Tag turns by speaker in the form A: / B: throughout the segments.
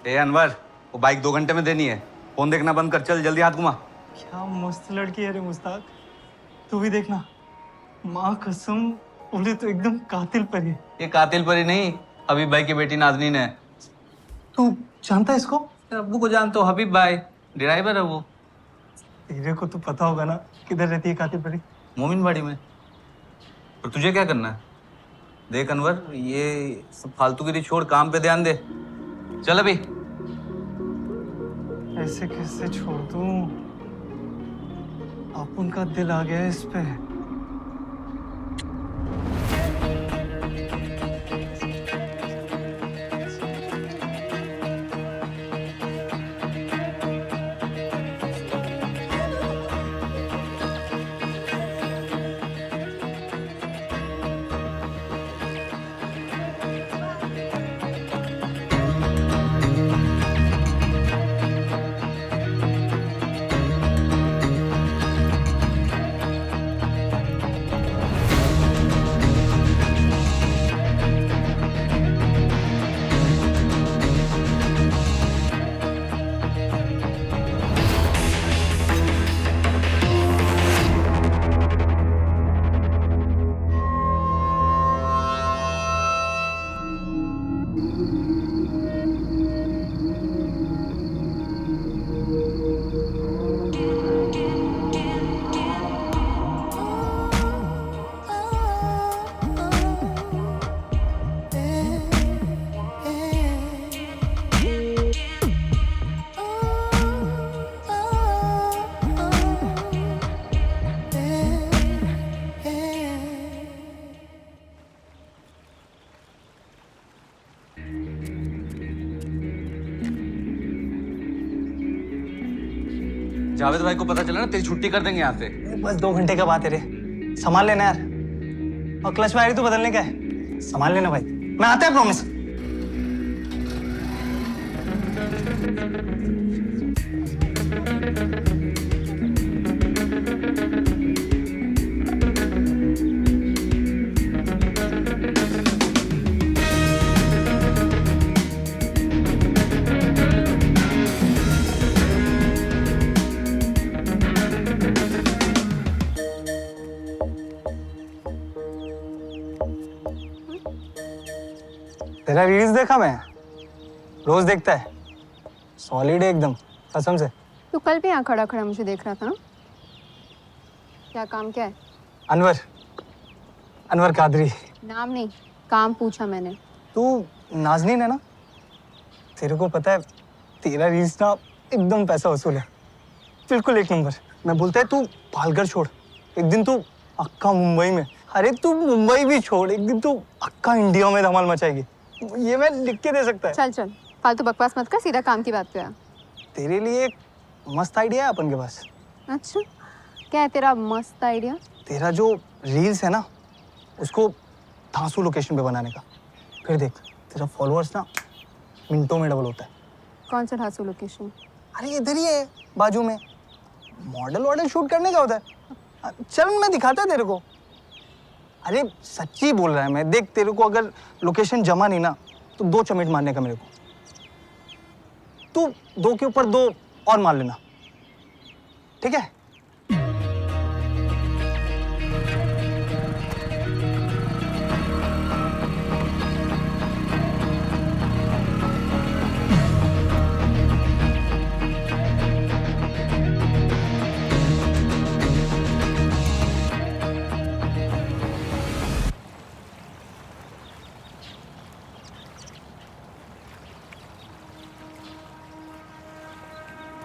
A: ए अनवर, वो बाइक 2 घंटे में देनी है। फोन देखना बंद कर, चल जल्दी हाथ घुमा।
B: क्या मस्त लड़की है रे मुस्ताक, तू भी देखना। माँ कसम, बोले तो एकदम कातिल परी।
A: ये कातिल परी नहीं, हबीब भाई की बेटी नाजनीन है।
B: तू जानता है इसको?
A: अब्बू को जानते हो, हबीब भाई ड्राइवर है वो।
B: तेरे को तो पता होगा ना किधर रहती है कातिल परी।
A: मोमिनबाड़ी में। और तुझे क्या करना है? देख अनवर, ये सब फालतूगिरी छोड़, काम पे ध्यान दे। चल अभी।
B: ऐसे कैसे छोड़ दूं? अब उनका दिल आ गया है इस पे।
A: जावेद भाई को पता चला ना, तेरी छुट्टी कर देंगे यहाँ से।
B: बस 2 घंटे का बात है रे, संभाल लेना यार। और क्लच वायर तो बदलने का है, संभाल लेना भाई। मैं आता है, प्रॉमिस। तेरा रील्स देखा मैं, रोज देखता है। सॉलिड है एकदम, कसम से।
C: तू कल भी यहाँ खड़ा खड़ा मुझे देख रहा था। क्या काम क्या है?
B: अनवर, अनवर कादरी।
C: नाम नहीं, काम पूछा मैंने।
B: तू नाज़नीन है ना? तेरे को पता है तेरा रील्स ना एकदम पैसा वसूल है, बिल्कुल 1 नंबर। मैं बोलता है तू पालघर छोड़, एक दिन तू अक्का मुंबई में, अरे तू मुंबई भी छोड़, एक दिन तू अक्का इंडिया में धमाल मचाएगी। ये मैं लिख के दे सकता है।
C: चल चल, फालतू बकवास मत कर, सीधा काम की बात पे आ।
B: तेरे लिए एक मस्त आइडिया है अपन के पास।
C: अच्छा, क्या है तेरा मस्त आइडिया?
B: तेरा जो रील्स है ना, उसको धांसू लोकेशन पे बनाने का। फिर देख, तेरा फॉलोअर्स ना मिनटों में डबल होता है।
C: कौन सा ढांसू लोकेशन?
B: अरे इधर ही है बाजू में। मॉडल वॉडल शूट करने का होता है। चल मैं दिखाता है तेरे को। अरे सच्ची बोल रहा है मैं। देख, तेरे को अगर लोकेशन जमा नहीं ना, तो 2 चमेट मारने का मेरे को। तू 2 के ऊपर 2 और मार लेना, ठीक है?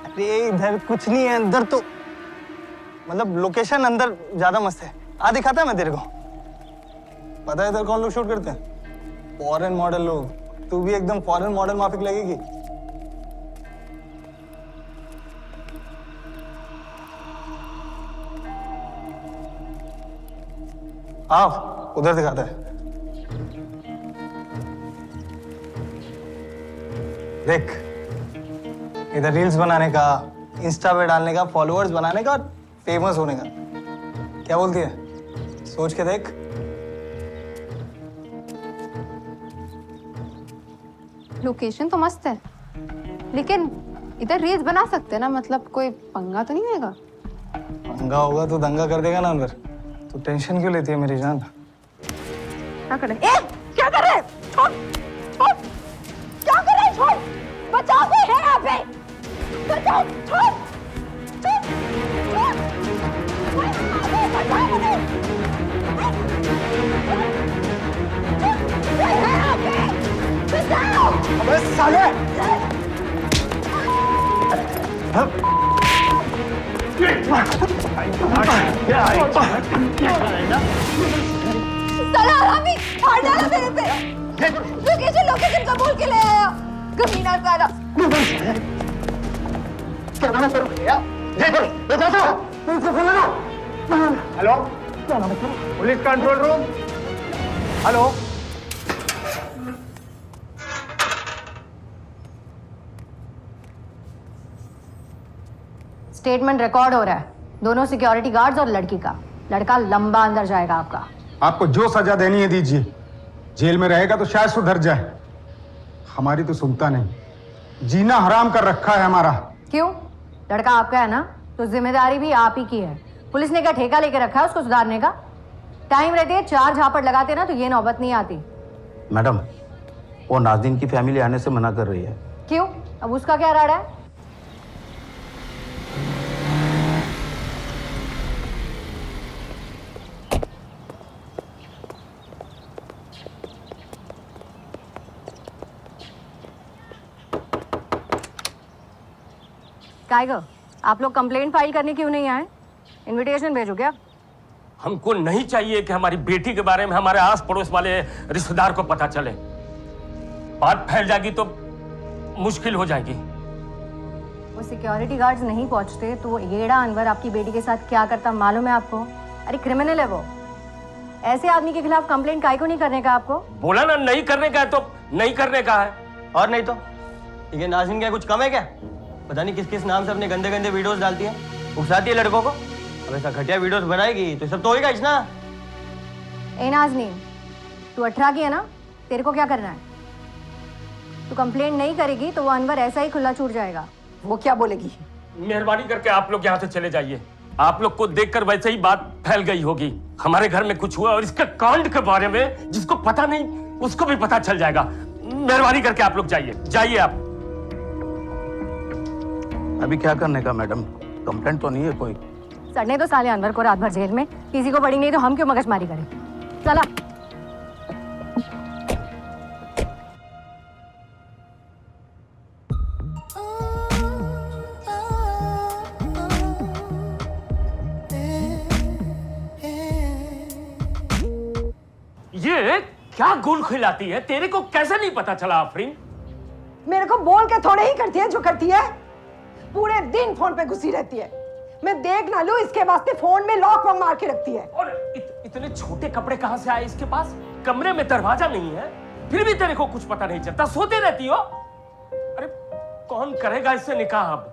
B: अरे इधर कुछ नहीं है, अंदर तो मतलब लोकेशन अंदर ज्यादा मस्त है। आ दिखाता है मैं तेरे को। पता है इधर कौन लोग शूट करते हैं? फॉरेन मॉडल लोग। तू भी एकदम फॉरेन मॉडल माफिक लगेगी। आओ, उधर दिखाता है। देख, इधर रील्स बनाने का, इंस्टा पे डालने का, फॉलोअर्स बनाने का और फेमस होने का। क्या बोलती है? सोच के देख।
C: लोकेशन तो मस्त है, लेकिन इधर रील्स बना सकते हैं ना, मतलब कोई पंगा तो नहीं आएगा?
B: पंगा होगा तो दंगा कर देगा ना अनवर। तो टेंशन क्यों लेती है मेरी जान?
C: क्या कर रहे? क्या कर रहे? छोड़ छोड़, क्या कर रहे? छोड़, बचाओ, कोई है यहाँ पे? बचाओ, छोड़ छोड़ छोड़, बचाओ मुझे, कोई है यहाँ पे? बचाओ!
B: अबे साले!
C: साला हरामी, मार डाला मेरे पे। लोकेशन कबूल के ले आया, कमीना साला।
B: Hello, police control room. Hello,
D: statement record हो रहा है, दोनों सिक्योरिटी गार्ड्स और लड़की का। लड़का लंबा अंदर जाएगा आपका।
E: आपको जो सजा देनी है दीजिए, जेल में रहेगा तो शायद सुधर जाए। हमारी तो सुनता नहीं, जीना हराम कर रखा है हमारा।
D: क्यों? लड़का आपका है ना, तो जिम्मेदारी भी आप ही की है। पुलिस ने क्या ठेका लेके रखा है उसको सुधारने का? टाइम रहते 4 झापड़ लगाते ना तो ये नौबत नहीं आती।
A: मैडम, वो नाज़रीन की फैमिली आने से मना कर रही है।
D: क्यों? अब उसका क्या राड़ा है? टाइगर, आप लोग कंप्लेंट फाइल करने क्यों नहीं आए? इनविटेशन भेजो क्या?
F: हमको नहीं चाहिए कि हमारी बेटी के बारे में हमारे आस पड़ोस वाले रिश्तेदार को पता चले। बात फैल जाएगी तो मुश्किल हो जाएगी।
D: वो सिक्योरिटी गार्ड्स नहीं पहुंचते तो वो येड़ा अनवर आपकी बेटी के साथ क्या करता मालूम है आपको? अरे क्रिमिनल है वो। ऐसे आदमी के खिलाफ कंप्लेंट काहे को नहीं करने का आपको?
F: बोला ना नहीं करने का है तो नहीं करने का है।
G: और नहीं तो ये नाज़रीन क्या कुछ कम है क्या? पता नहीं किस किस नाम से अपने गंदे गंदे वीडियोस डालती है, उकसाती है लड़कों को। अब ऐसा घटिया वीडियोस बनाएगी तो सब तो होएगा इस ना।
D: ए नाज़नीन, तू 18 की है ना? तेरे को क्या करना है? तू कंप्लेंट नहीं करेगी तो वो अनवर ऐसा ही खुला छूट जाएगा।
C: वो क्या बोलेगी?
F: मेहरबानी करके आप लोग यहाँ से चले जाइए। आप लोग को देखकर वैसे ही बात फैल गई होगी। हमारे घर में कुछ हुआ और इसके कांड के बारे में जिसको पता नहीं उसको भी पता चल जाएगा। मेहरबानी करके आप लोग जाइए, जाइए आप।
A: अभी क्या करने का मैडम? कंप्लेंट तो नहीं है कोई।
D: सड़ने तो साले अनवर को रात भर जेल में, किसी को पड़ी नहीं तो हम क्यों मगजमारी करें? चला।
F: ये क्या गुल खिलाती है? तेरे को कैसे नहीं पता चला आफरीन?
H: मेरे को बोल के थोड़े ही करती है जो करती है। पूरे दिन फोन पे घुसी रहती है। मैं देख ना लूं इसके वास्ते फोन में लॉक वॉक मार के रखती है।
F: और इतने छोटे कपड़े कहां से आए इसके पास? कमरे में दरवाजा नहीं है, फिर भी तेरे को कुछ पता नहीं चलता, सोते रहती हो। अरे कौन करेगा इससे निकाह अब?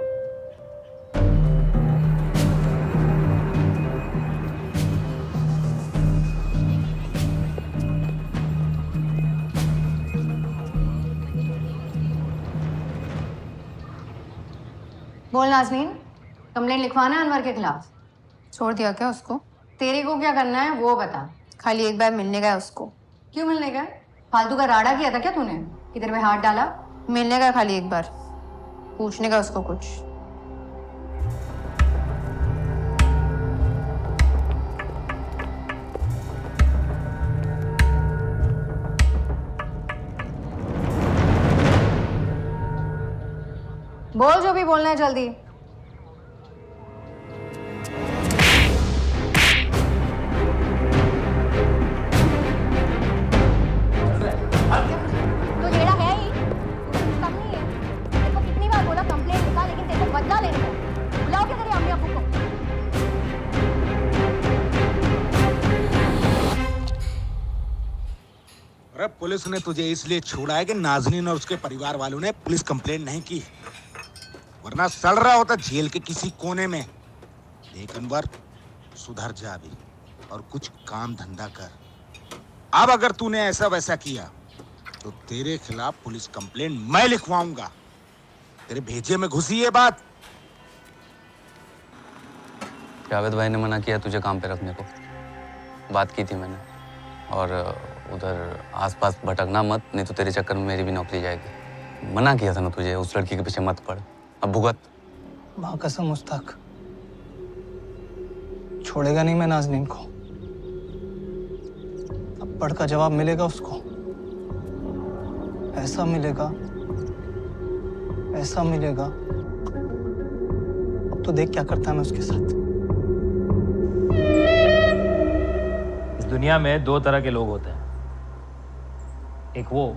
D: बोल नाज़नीन, कंप्लेंट लिखवाना है अनवर के खिलाफ?
C: छोड़ दिया क्या उसको?
D: तेरे को क्या करना है वो बता।
C: खाली एक बार मिलने गया उसको।
D: क्यों मिलने गया? फालतू का राड़ा किया था क्या तूने? किधर में हाथ डाला?
C: मिलने गया खाली एक बार, पूछने का उसको कुछ।
D: बोल जो भी बोलना है जल्दी। तो येड़ा है ही, कुछ कम नहीं है। तेरे को कितनी बार बोला कंप्लेंट लिखा, लेकिन तेरे को बदला लेने को। बुलाओ क्या तेरी अम्मी अब्बू को।
I: अरे पुलिस ने तुझे इसलिए छोड़ा है कि नाज़नीन और उसके परिवार वालों ने पुलिस कंप्लेंट नहीं की, वरना सड़ रहा होता जेल के किसी कोने में। देख अनवर, सुधर जा अभी और कुछ काम धंधा कर। अब अगर तूने ऐसा वैसा किया तो तेरे खिलाफ पुलिस कंप्लेंट मैं लिखवाऊंगा। तेरे भेजे में घुसी ये बात।
A: जावेद भाई ने मना किया तुझे काम पे रखने को, बात की थी मैंने। और उधर आसपास भटकना मत, नहीं तो तेरे चक्कर में मेरी भी नौकरी जाएगी। मना किया था ना तुझे, उस लड़की के पीछे मत पड़। अब भुगत।
B: माँ कसम मुस्ताक, छोड़ेगा नहीं मैं नाज़नीन को। अब पढ़ का जवाब मिलेगा उसको, ऐसा मिलेगा, ऐसा मिलेगा। अब तो देख क्या करता है मैं उसके साथ।
J: इस दुनिया में दो तरह के लोग होते हैं। एक वो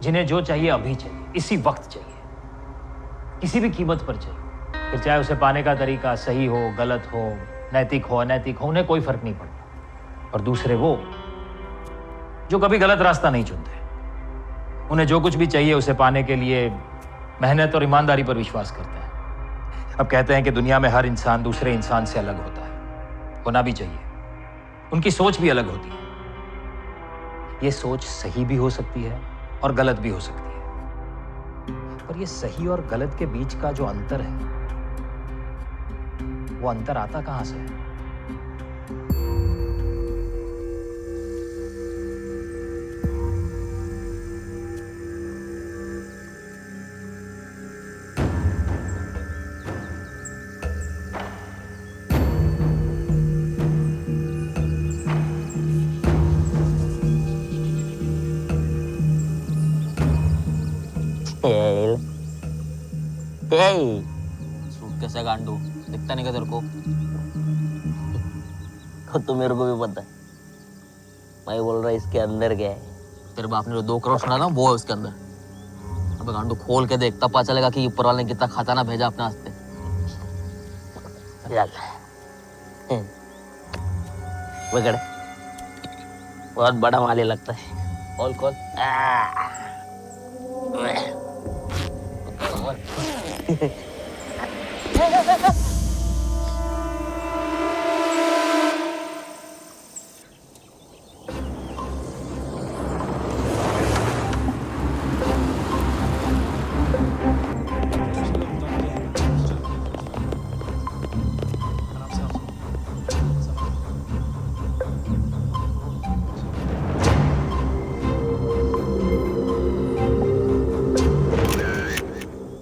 J: जिन्हें जो चाहिए अभी चाहिए, इसी वक्त चाहिए, किसी भी कीमत पर चाहिए, फिर चाहे उसे पाने का तरीका सही हो, गलत हो, नैतिक हो, अनैतिक हो, उन्हें कोई फर्क नहीं पड़ता। और दूसरे वो जो कभी गलत रास्ता नहीं चुनते, उन्हें जो कुछ भी चाहिए उसे पाने के लिए मेहनत और ईमानदारी पर विश्वास करते हैं। अब कहते हैं कि दुनिया में हर इंसान दूसरे इंसान से अलग होता है, होना भी चाहिए। उनकी सोच भी अलग होती है। ये सोच सही भी हो सकती है और गलत भी हो सकती है, पर ये सही और गलत के बीच का जो अंतर है, वो अंतर आता कहां से है?
G: सूट कैसा गांडू दिखता नहीं का तेरे को? तो मेरे को भी पता है। मैं बोल रहा इसके अंदर क्या है। तेरे बाप ने जो 2 करोड़ सुना ना, वो है उसके अंदर। अब गांडू खोल के देखता, पता चलेगा कि ऊपर वाले ने कितना खजाना भेजा अपने वास्ते। वगैरह बहुत बड़ा माली लगता है। कॉल कॉल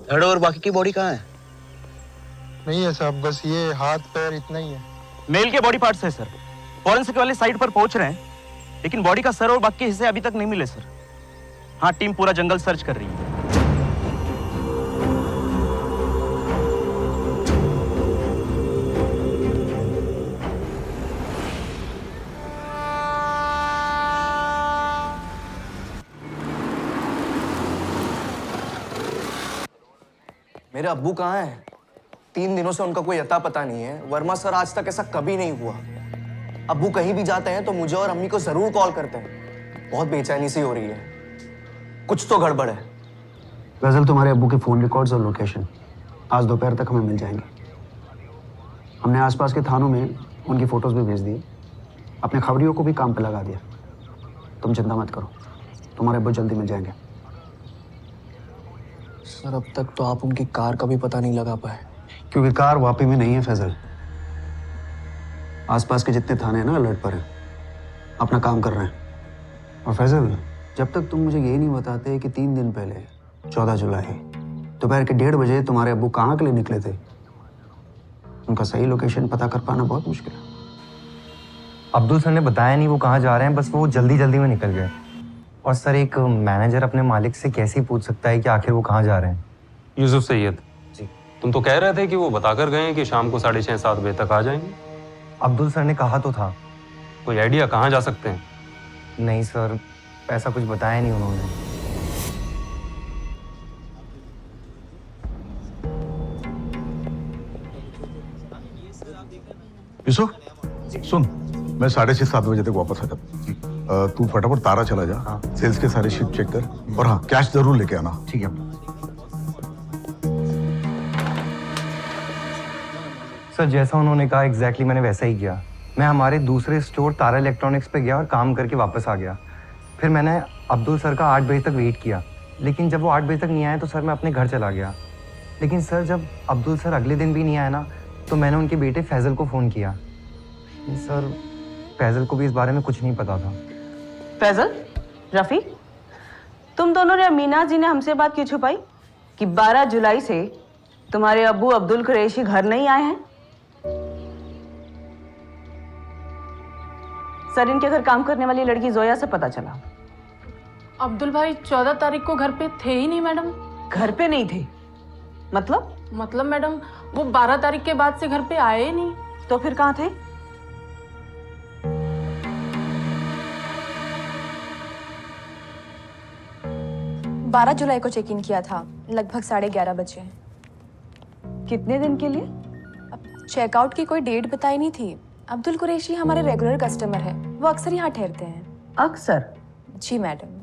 K: धड़ और बाकी की बॉडी कहाँ है?
B: नहीं है साहब, बस ये हाथ पैर इतना ही है।
K: मेल के बॉडी पार्ट्स है सर। फॉरेंसिक वाले साइट पर पहुंच रहे हैं, लेकिन बॉडी का सर और बाकी हिस्से अभी तक नहीं मिले सर। हाँ, टीम पूरा जंगल सर्च कर रही है।
L: मेरे अब्बू कहाँ हैं? 3 दिनों से उनका कोई अता पता नहीं है। वर्मा सर आज तक ऐसा कभी नहीं हुआ। अब्बू कहीं भी जाते हैं तो मुझे और अम्मी को जरूर कॉल करते हैं। बहुत बेचैनी सी हो रही है, कुछ तो गड़बड़ है।
M: गजल, तुम्हारे अब्बू के फोन रिकॉर्ड्स और लोकेशन आज दोपहर तक हमें मिल जाएंगे। हमने आसपास के थानों में उनकी फोटोज भी भेज दी, अपने खबरियों को भी काम पे लगा दिया। तुम चिंता मत करो, तुम्हारे अब्बू जल्दी मिल जाएंगे।
L: सर, अब तक तो आप उनकी कार का भी पता नहीं लगा पाए।
M: क्योंकि कार वापी में नहीं है फैजल। आसपास के जितने थाने हैं ना अलर्ट पर हैं, अपना काम कर रहे हैं। और फैजल, जब तक तुम मुझे यही नहीं बताते कि 3 दिन पहले 14 जुलाई दोपहर के 1:30 बजे तुम्हारे अब्बू कहाँ के लिए निकले थे, उनका सही लोकेशन पता कर पाना बहुत मुश्किल है।
N: अब्दुल सर ने बताया नहीं वो कहाँ जा रहे हैं, बस वो जल्दी जल्दी में निकल गए। और सर, एक मैनेजर अपने मालिक से कैसे ही पूछ सकता है कि आखिर वो कहाँ जा रहे हैं?
O: यूसुफ सैयद
N: जी,
O: तुम तो कह रहे थे कि वो बताकर गए हैं कि शाम को 6:30-7 बजे तक आ जाएंगे।
N: अब्दुल सर ने कहा तो था।
O: कोई आइडिया कहाँ जा सकते हैं?
N: नहीं सर, ऐसा कुछ बताया नहीं उन्होंने।
E: यूसुफ सुन, मैं 6:30-7 बजे तक वापस आ जाता। तू फटाफट तारा चला जा।
N: हाँ।
E: सेल्स के सारे शीट चेक कर, और हाँ, कैश जरूर लेके आना।
N: ठीक है सर, जैसा उन्होंने कहा एग्जैक्टली मैंने वैसा ही किया। मैं हमारे दूसरे स्टोर तारा इलेक्ट्रॉनिक्स पे गया और काम करके वापस आ गया। फिर मैंने अब्दुल सर का 8 बजे तक वेट किया, लेकिन जब वो 8 बजे तक नहीं आए तो सर मैं अपने घर चला गया। लेकिन सर जब अब्दुल सर अगले दिन भी नहीं आए ना, तो मैंने उनके बेटे फैजल को फ़ोन किया। सर फैजल को भी इस बारे में कुछ नहीं पता था।
P: फैजल, रफ़ी, तुम दोनों ने, मीना जी ने हमसे बात क्यों छुपाई कि 12 जुलाई से तुम्हारे अब्बू अब्दुल कुरैशी घर नहीं आए हैं? सर, इनके घर काम करने वाली लड़की जोया से पता चला।
Q: अब्दुल भाई 14 तारीख को घर पे थे ही नहीं मैडम।
P: घर पे नहीं थे?
Q: मतलब मैडम वो 12 तारीख के बाद से घर पे आए ही नहीं।
P: तो फिर कहाँ थे?
R: बारह जुलाई को चेक इन किया था, लगभग 11:30 बजे।
P: कितने दिन के लिए?
R: अब चेकआउट की कोई डेट बताई नहीं थी। अब्दुल कुरैशी हमारे रेगुलर कस्टमर है, वो अक्सर यहाँ ठहरते हैं।
P: अक्सर?
R: जी मैडम।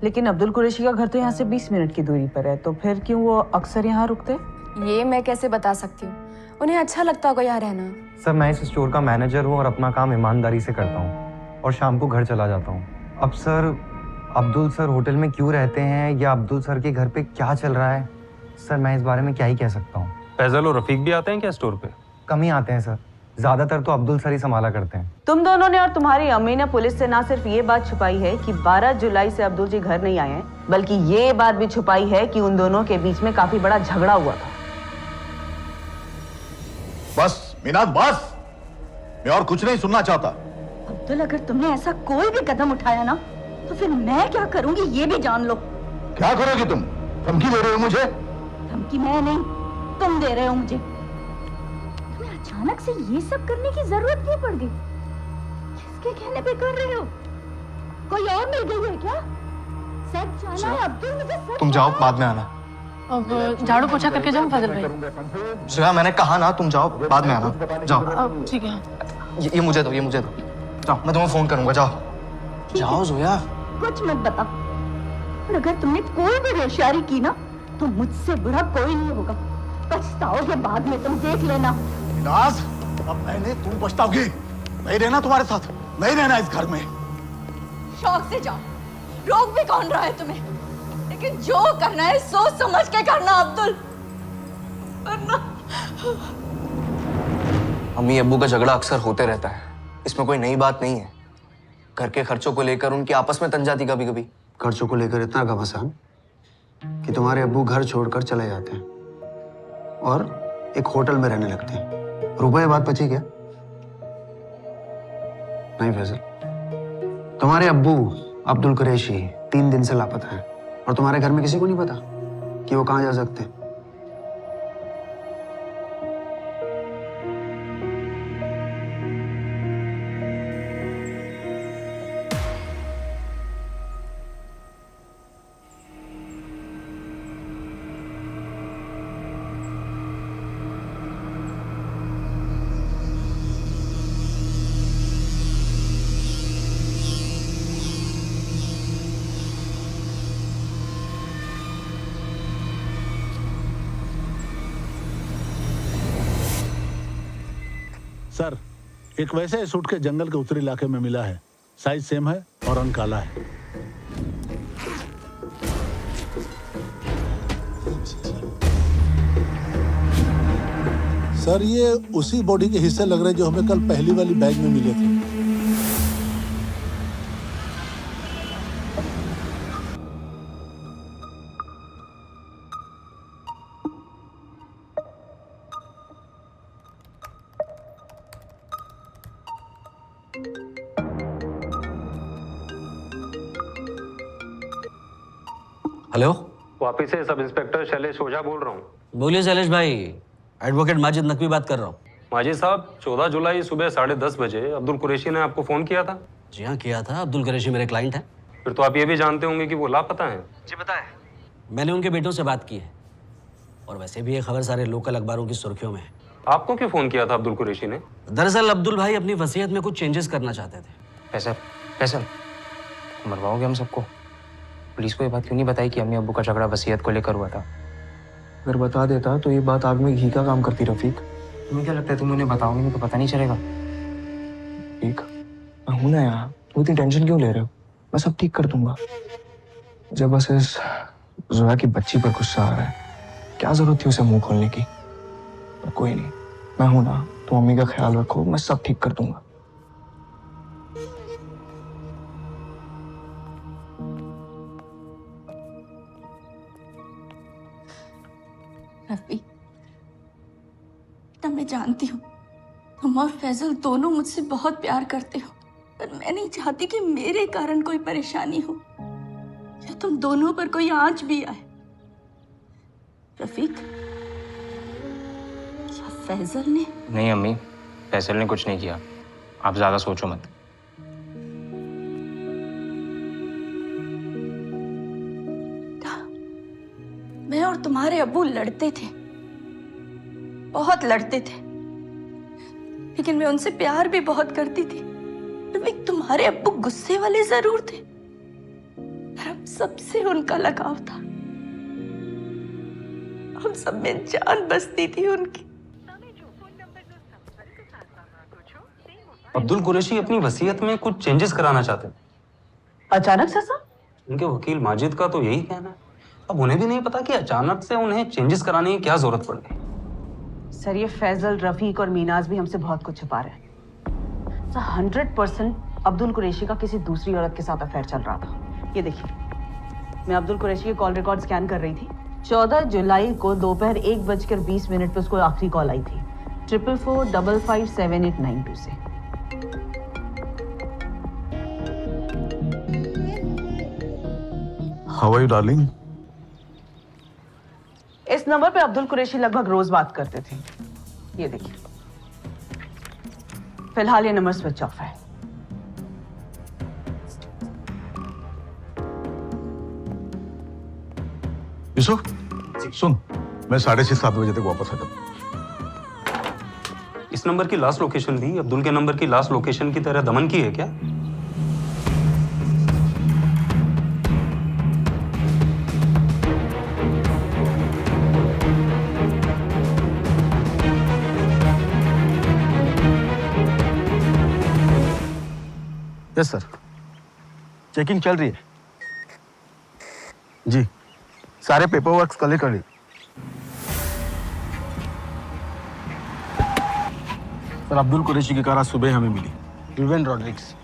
P: लेकिन अब्दुल कुरैशी का घर तो यहाँ से 20 मिनट की दूरी पर है, तो फिर क्यों वो अक्सर यहाँ रुकते?
R: ये मैं कैसे बता सकती हूँ, उन्हें अच्छा लगता होगा यहाँ रहना।
N: सर मैं इस स्टोर का मैनेजर हूँ और अपना काम ईमानदारी से करता हूँ और शाम को घर चला जाता हूँ। अब सर अब्दुल सर होटल में क्यों रहते हैं या अब्दुल सर के घर पे क्या चल रहा है, सर मैं इस बारे में क्या ही कह सकता हूँ।
O: फैजल और रफीक भी आते हैं क्या स्टोर पे?
N: कम ही आते हैं सर, ज्यादातर तो अब्दुल सर ही संभाला करते हैं।
P: तुम दोनों ने और तुम्हारी अम्मी ने पुलिस से ना सिर्फ ये बात छुपाई है कि 12 जुलाई से अब्दुल जी घर नहीं आए हैं, बल्कि ये बात भी छुपाई है कि उन दोनों के बीच में काफी बड़ा झगड़ा हुआ था।
S: बस मीनाज बस, मैं और कुछ नहीं सुनना चाहता।
C: अब्दुल, अगर तुमने ऐसा कोई भी कदम उठाया ना, तो फिर मैं क्या करूंगी ये भी जान लो।
S: क्या करोगी तुम? धमकी दे रहे हो मुझे?
C: धमकी मैं नहीं, तुम दे रहे हो मुझे। तुम्हें अचानक से ये सब करने की जरूरत क्यों पड़ गई? किसके कहने पे कर रहे हो? कोई और मिल गई है क्या? सच जाना है अब्दुल, मुझे सच।
L: तुम जाओ, बाद में आना।
Q: अब झाड़ू पोछा करके जाऊं फजल भाई?
L: श्रेया मैंने कहा ना, तुम जाओ, बाद में आना। जाओ।
Q: ठीक है।
L: ये मुझे दो, ये मुझे दो। जाओ, मैं तुम्हें फोन करूंगा। जाओ जाओ जोया।
C: कुछ मत बता, और अगर तुमने कोई भी होशियारी की ना, तो मुझसे बुरा कोई नहीं होगा। पछताओगे बाद में, तुम देख लेना।
S: मीनाज, अब मैंने, तुम पछताओगी। नहीं रहना तुम्हारे साथ, नहीं रहना इस घर में।
C: शौक से जाओ, रोक भी कौन रहा है तुम्हें? लेकिन जो करना है सोच समझ के करना अब्दुल, वरना।
L: अम्मी अब्बू का झगड़ा अक्सर होते रहता है, इसमें कोई नई बात नहीं है। घर के खर्चों को लेकर उनकी आपस में तंजाती कभी कभी।
M: खर्चों को लेकर इतना घमासान कि तुम्हारे अब्बू घर छोड़कर चले जाते हैं और एक होटल में रहने लगते हैं। रुपए बात बची क्या? नहीं फैजल, तुम्हारे अब्बू अब्दुल कुरैशी 3 दिन से लापता है और तुम्हारे घर में किसी को नहीं पता कि वो कहाँ जा सकते हैं।
T: सर, एक वैसे सूट के जंगल के उत्तरी इलाके में मिला है। साइज सेम है और रंग काला है। सर, ये उसी बॉडी के हिस्से लग रहे जो हमें कल पहली वाली बैग में मिले थे।
A: हेलो,
O: वापिस से सब इंस्पेक्टर शैलेश ओझा बोल रहा हूँ।
A: बोलिए शैलेश भाई, एडवोकेट माजिद नकवी बात कर रहा हूँ।
O: माजिद साहब, 14 जुलाई सुबह 10:30 बजे अब्दुल कुरैशी ने आपको फोन किया था?
A: जी हाँ, किया था। अब्दुल कुरैशी मेरे क्लाइंट हैं।
O: फिर तो आप ये भी जानते होंगे कि वो लापता हैं।
A: जी बताएं। मैंने उनके बेटों से बात की है और वैसे भी ये खबर सारे लोकल अखबारों की सुर्खियों में है।
O: आपको क्यों फोन किया था अब्दुल कुरैशी ने?
A: दरअसल अब्दुल भाई अपनी वसीयत में कुछ चेंजेस करना चाहते थे।
U: फैसल, मरवाओगे हम सबको? पुलिस को ये बात क्यों नहीं बताई कि अम्मी अब्बू का झगड़ा वसीयत को लेकर हुआ था?
L: अगर बता देता तो ये बात आग में घी का काम करती। रफीक,
U: तुम्हें क्या लगता है तुम उन्हें बताओगे नहीं तो पता नहीं चलेगा?
L: ठीक, मैं हूं ना यहाँ, तुम इतनी टेंशन क्यों ले रहे हो? मैं सब ठीक कर दूंगा। जब बस इस जोया की बच्ची पर गुस्सा आ रहा है, क्या जरूरत थी उसे मुंह खोलने की? पर कोई नहीं, मैं हूं ना, तुम मम्मी का ख्याल रखो, मैं सब ठीक कर दूंगा।
C: रफी, बेटा मैं जानती हूँ तुम और फैजल दोनों मुझसे बहुत प्यार करते हो, पर मैं नहीं चाहती कि मेरे कारण कोई परेशानी हो या तुम दोनों पर कोई आंच भी आए। रफीक, क्या फैजल ने?
U: नहीं अम्मी, फैसल ने कुछ नहीं किया, आप ज्यादा सोचो मत।
C: मैं और तुम्हारे अब्बू लड़ते थे, बहुत लड़ते थे, लेकिन मैं उनसे प्यार भी बहुत करती थी। रफीक, तुम्हारे अब्बू गुस्से वाले जरूर थे, पर हम सबसे उनका लगाव था। हम सब में जान बसती थी उनकी।
O: अब्दुल कुरैशी अपनी वसीयत में कुछ चेंजेस कराना चाहते हैं।
P: अचानक से सर?
O: उनके वकील माजिद का तो यही कहना है। अब उन्हें भी नहीं पता कि अचानक से उन्हें चेंजेस कराने की क्या जरूरत पड़ गई।
P: सर ये फैजल, रफीक और मीनाज भी हमसे बहुत कुछ छुपा रहे हैं। सर 100% अब्दुल कुरैशी का किसी दूसरी औरत के साथ अफेयर चल रहा था। ये देखिए, मैं अब्दुल कुरैशी के कॉल रिकॉर्ड स्कैन कर रही थी। 14 जुलाई को दोपहर 1:20 पे उसको आखिरी कॉल आई थी 44455892 से।
T: How are you, darling?
P: इस नंबर पे अब्दुल कुरैशी लगभग रोज बात करते थे। ये देखिए, फिलहाल ये नंबर स्विच ऑफ है।
T: यूसुफ, सुन, मैं 6:30-7 बजे तक वापस आ जाऊंगा।
O: इस नंबर की लास्ट लोकेशन भी अब्दुल के नंबर की लास्ट लोकेशन की तरह दमन की है क्या?
K: यस सर, चेकिंग चल रही है। जी, सारे पेपर वर्क कल कर ली। सर अब्दुल कुरैशी की कार आज सुबह हमें मिली, रुबेन रॉड्रिक्स।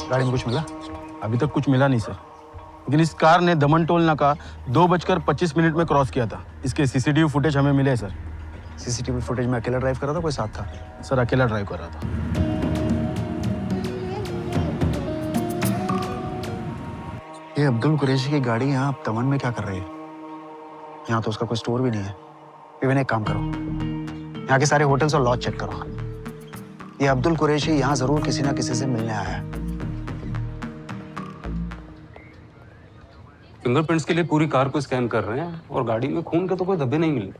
K: गाड़ी में कुछ मिला? अभी तक कुछ मिला नहीं सर, लेकिन इस कार ने दमन टोल नाका 2:25 में क्रॉस किया था। इसके सीसीटीवी फुटेज हमें मिले सर।
M: सीसीटीवी फुटेज में अकेला ड्राइव कर रहा था, कोई साथ था?
K: सर अकेला ड्राइव कर रहा था।
M: ये अब्दुल कुरैशी की गाड़ी यहाँ तमन में क्या कर रही है? यहाँ तो उसका कोई स्टोर भी नहीं है। इवन एक काम करो, यहाँ के सारे होटल्स और लॉज चेक करो। ये अब्दुल कुरैशी यहाँ जरूर किसी ना किसी से मिलने आया है।
O: फिंगरप्रिंट्स के लिए पूरी कार को स्कैन कर रहे हैं और गाड़ी में खून के तो कोई धब्बे नहीं मिल रहे।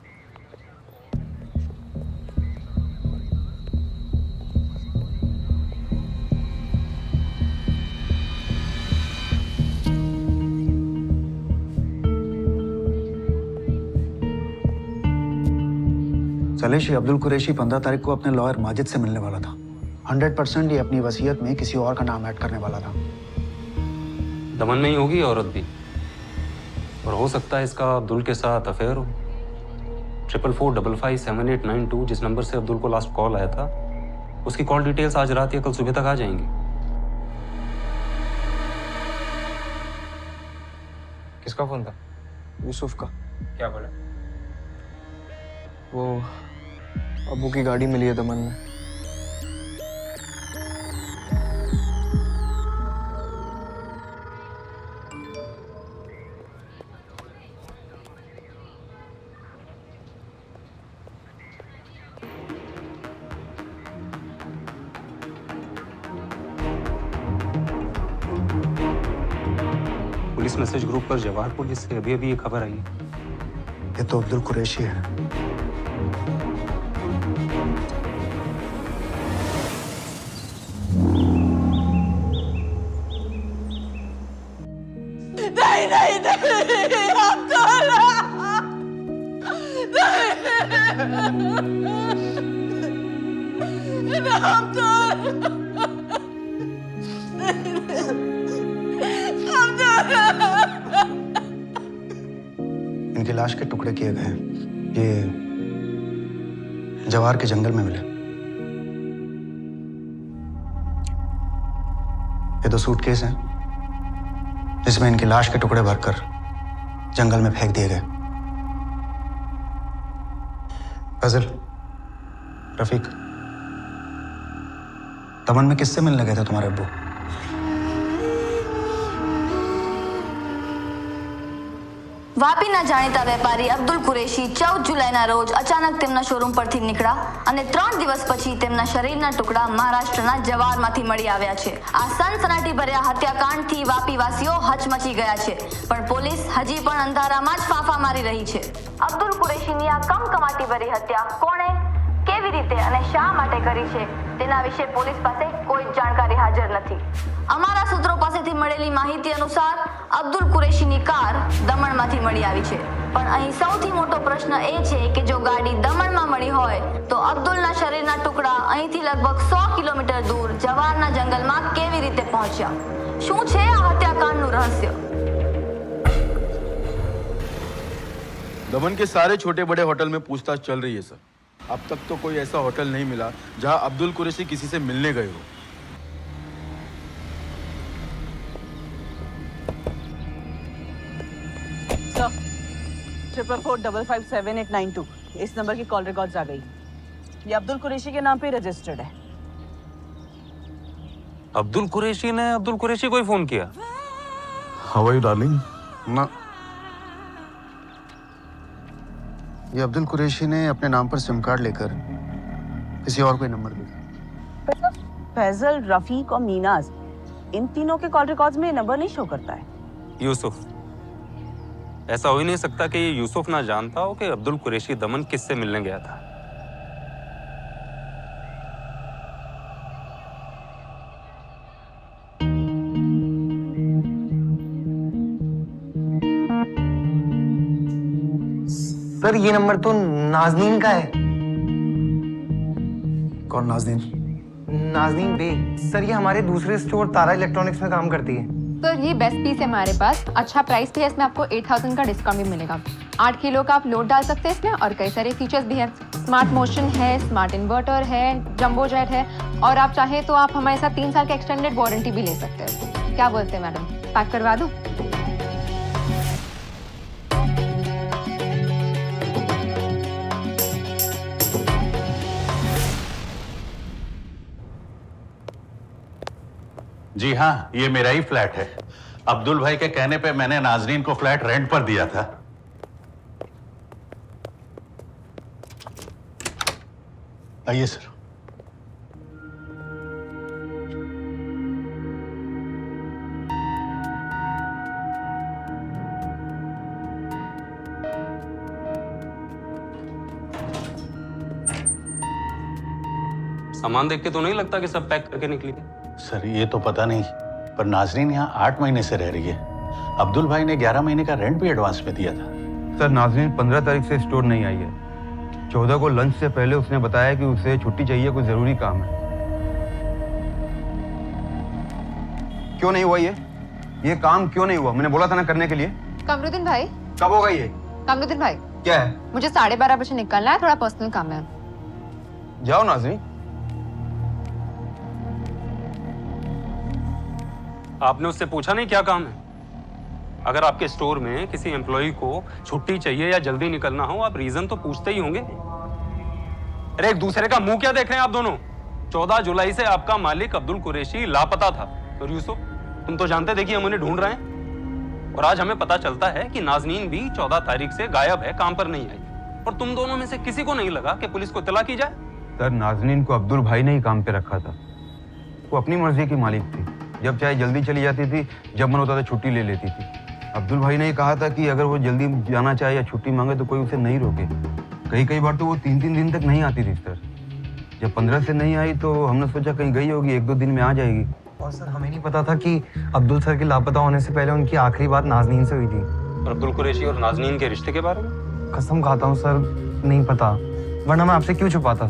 M: सलेश, ये अब्दुल कुरैशी 15 तारीख को अपने लॉयर माजिद से मिलने वाला था। 100% ये अपनी वसीयत में किसी और का नाम ऐड करने वाला था।
O: दमन में ही होगी औरत भी, और हो सकता है इसका अब्दुल के साथ अफेयर हो। 44455892 जिस नंबर से अब्दुल को लास्ट कॉल आया था, उसकी कॉल डिटेल्स आज रात या कल सुबह तक आ जाएंगी।
U: किसका फोन था?
L: यूसुफ का।
U: क्या बोला?
L: वो अब्बू की गाड़ी मिली है दमन में।
O: पुलिस मैसेज ग्रुप पर जवाहर पुलिस से अभी अभी ये खबर आई है।
M: ये तो अब्दुल कुरैशी है।
C: नहीं नहीं नहीं, अब्दुल,
M: इनकी लाश के टुकड़े किए गए हैं। ये जवार के जंगल में मिले। ये 2 सूटकेस हैं जिसमें इनकी लाश के टुकड़े भरकर जंगल में फेंक दिए गए। फजल, रफीक, दमन में किससे मिलने गए थे तुम्हारे अब्बू?
H: વાપીના જાણીતા વેપારી અબ્દુલ કુરેશી 14 જુલાઈના રોજ અચાનક તેમના શોરૂમ પરથી નીકળ્યા અને 3 દિવસ પછી તેમના શરીરના ટુકડા મહારાષ્ટ્રના જવારમાંથી મળી આવ્યા છે. આ સનસનાટીભર્યા હત્યાકાંડથી વાપીવાસીઓ હચમચી ગયા છે, પણ પોલીસ હજી પણ અંધારામાં જ ફાંફા મારી રહી છે. અબ્દુલ કુરેશીની આ કમકમાટીભરી હત્યા કોણે, કેવી રીતે અને શા માટે કરી છે તેના વિશે પોલીસ પાસે કોઈ જાણકારી હાજર નથી. અમારા સૂત્રો પાસેથી મળેલી માહિતી અનુસાર અબ્દુલ કુરેશીની કાર દમણમાંથી મળી આવી છે, પણ અહીં સૌથી મોટો પ્રશ્ન એ છે કે જો ગાડી દમણમાં મળી હોય તો અબ્દુલના શરીરના ટુકડા અહીંથી લગભગ 100 કિલોમીટર દૂર જવારના જંગલમાં કેવી રીતે પહોંચ્યા? શું છે આ હત્યાકાંડનું રહસ્ય?
K: दमन के सारे छोटे बड़े होटल में पूछताछ चल रही है सर। अब तक तो कोई ऐसा होटल नहीं मिला जहां अब्दुल कुरैशी किसी से मिलने गए हो।
P: सर, 444557892 इस नंबर की कॉल रिकॉर्ड्स आ गई। ये अब्दुल कुरैशी के नाम पे रजिस्टर्ड है।
O: अब्दुल कुरैशी ने अब्दुल कुरैशी को ही फोन किया?
T: How are you darling?
M: ना, ये अब्दुल कुरैशी ने अपने नाम पर सिम कार्ड लेकर किसी और को नंबर दिया।
P: फैजल, रफीक और मीनाज, इन तीनों के कॉल रिकॉर्ड्स में नंबर नहीं शो करता है।
O: यूसुफ, ऐसा हो ही नहीं सकता कि ये यूसुफ ना जानता हो कि अब्दुल कुरैशी दमन किससे मिलने गया था।
L: सर ये नंबर तो नाजनीन का है।
M: कौन नाजनीन?
L: नाजनीन बे। सर ये हमारे दूसरे स्टोर तारा इलेक्ट्रॉनिक्स में काम करती है।
R: सर ये बेस्ट पीस है हमारे पास, अच्छा प्राइस भी है, इसमें आपको 8000 का डिस्काउंट भी मिलेगा। 8 किलो का आप लोड डाल सकते हैं इसमें, और कई सारे फीचर्स भी हैं। स्मार्ट मोशन है, स्मार्ट इन्वर्टर है, जंबो जेट है, और आप चाहें तो आप हमारे साथ 3 साल का एक्सटेंडेड वारंटी भी ले सकते हैं। क्या बोलते हैं मैडम, पैक करवा दूं?
V: जी हाँ, ये मेरा ही फ्लैट है। अब्दुल भाई के कहने पे मैंने नाजरीन को फ्लैट रेंट पर दिया था। आइए सर।
O: सामान देख के तो नहीं लगता कि सब पैक करके निकली है।
V: सर ये तो पता नहीं, पर नाजरीन यहाँ 8 महीने से रह रही है। अब्दुल भाई ने 11 महीने का रेंट भी एडवांस में दिया था।
K: सर नाजरीन 15 तारीख से स्टोर नहीं आई है। 14 को लंच से पहले उसने बताया कि उसे छुट्टी चाहिए, कोई जरूरी काम है। क्यों नहीं हुआ ये काम क्यों नहीं हुआ? मैंने बोला था ना करने के लिए।
R: कमरुद्दीन भाई,
K: कब होगा ये?
R: कमरुद्दीन भाई,
K: क्या है?
R: मुझे 12:30 बजे निकलना है, थोड़ा पर्सनल काम है।
K: जाओ नाजरीन।
O: आपने उससे पूछा नहीं क्या काम है? अगर आपके स्टोर में किसी एम्प्लॉय को छुट्टी चाहिए या जल्दी निकलना हो, आप रीजन तो पूछते ही होंगे। अरे एक दूसरे का मुंह क्या देख रहे हैं आप दोनों? 14 जुलाई से आपका मालिक अब्दुल कुरैशी लापता था। और यूसुफ, तुम तो जानते थे कि हम उन्हें ढूंढ रहे हैं, और आज हमें पता चलता है कि नाजनीन भी 14 तारीख से गायब है, काम पर नहीं आई। और तुम दोनों में से किसी को नहीं लगा कि पुलिस को इत्तला की जाए?
K: सर नाजनीन को अब्दुल भाई ने ही काम पे रखा था। वो अपनी मर्जी की मालिक थी, जब चाहे जल्दी चली जाती थी, जब मन होता था छुट्टी ले लेती थी। अब्दुल भाई ने कहा था कि अगर वो जल्दी जाना चाहे या छुट्टी मांगे तो कोई उसे नहीं रोके। कई बार तो वो 3-3 दिन तक नहीं आती थी सर। जब 15 से नहीं आई तो हमने सोचा कहीं गई होगी, 1-2 दिन में आ जाएगी।
L: और सर हमें नहीं पता था कि अब्दुल सर के लापता होने से पहले उनकी आखिरी बात नाजनीन से हुई थी।
O: और अब्दुल कुरैशी और नाजनीन के रिश्ते के बारे में?
L: कसम खाता हूँ सर, नहीं पता।
N: वरना मैं आपसे क्यों छुपाता?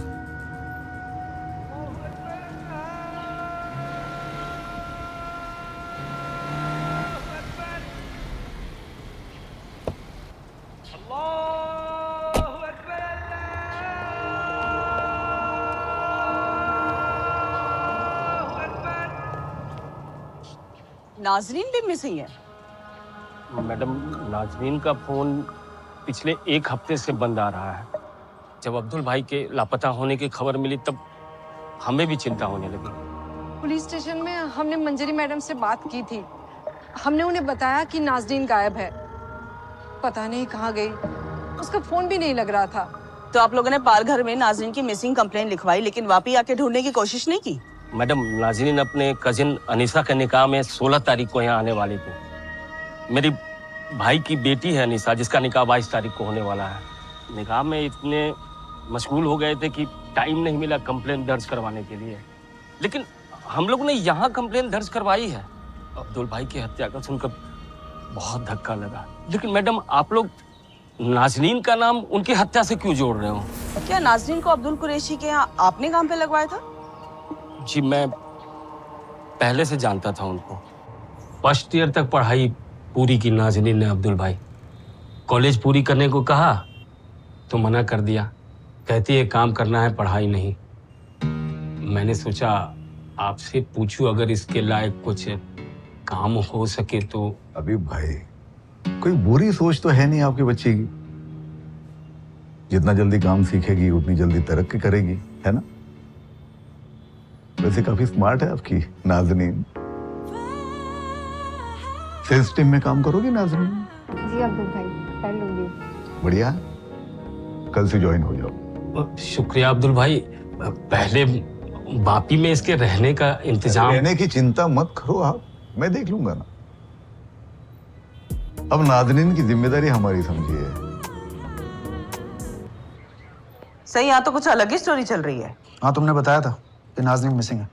P: नाजरीन भी मिसिंग है।
D: मैडम, नाजरीन का फोन पिछले 1 हफ्ते से बंद आ रहा है। जब अब्दुल भाई के लापता होने की खबर मिली तब हमें भी चिंता होने लगी।
F: पुलिस स्टेशन में हमने मंजरी मैडम से बात की थी। हमने उन्हें बताया कि नाजरीन गायब है, पता नहीं कहाँ गई, उसका फोन भी नहीं लग रहा था।
P: तो आप लोगों ने पालघर में नाजरीन की मिसिंग कंप्लेंट लिखवाई, लेकिन वापी आके ढूंढने की कोशिश नहीं की?
D: मैडम, नाजरीन अपने कजिन अनीसा के निकाह में 16 तारीख को यहाँ आने वाली थी। मेरी भाई की बेटी है अनीसा, जिसका निकाह 22 तारीख को होने वाला है। निकाह में इतने मशगूल हो गए थे कि टाइम नहीं मिला कंप्लेंट दर्ज करवाने के लिए। लेकिन हम लोग ने यहाँ कंप्लेंट दर्ज करवाई है। अब्दुल भाई की हत्या का सुनकर बहुत धक्का लगा। लेकिन मैडम, आप लोग नाजरीन का नाम उनकी हत्या से क्यों जोड़ रहे हो?
P: क्या नाजरीन को अब्दुल कुरैशी के यहाँ आपने काम पे लगवाया था?
D: जी, मैं पहले से जानता था उनको। फर्स्ट ईयर तक पढ़ाई पूरी की नाजरीन ने अब्दुल भाई। कॉलेज पूरी करने को कहा तो मना कर दिया, कहती है काम करना है, पढ़ाई नहीं। मैंने सोचा आपसे पूछूं, अगर इसके लायक कुछ काम हो सके तो।
W: अभी भाई, कोई बुरी सोच तो है नहीं आपके बच्चे की। जितना जल्दी काम सीखेगी उतनी जल्दी तरक्की करेगी, है ना? वैसे काफी स्मार्ट है आपकी नाज़नीन। सेल्स टीम में काम करोगी नाज़नीन?
R: जी अब्दुल भाई, कर लूंगी।
W: बढ़िया, कल से ज्वाइन हो जाओ।
D: शुक्रिया अब्दुल भाई। पहले वापी में इसके रहने का इंतजाम।
W: रहने की चिंता मत करो आप, मैं देख लूंगा ना। अब नाज़नीन की जिम्मेदारी हमारी समझिए।
P: सही, यहाँ तो कुछ अलग ही स्टोरी चल रही है।
M: हाँ, तुमने बताया था कि नाज़नीन मिसिंग है।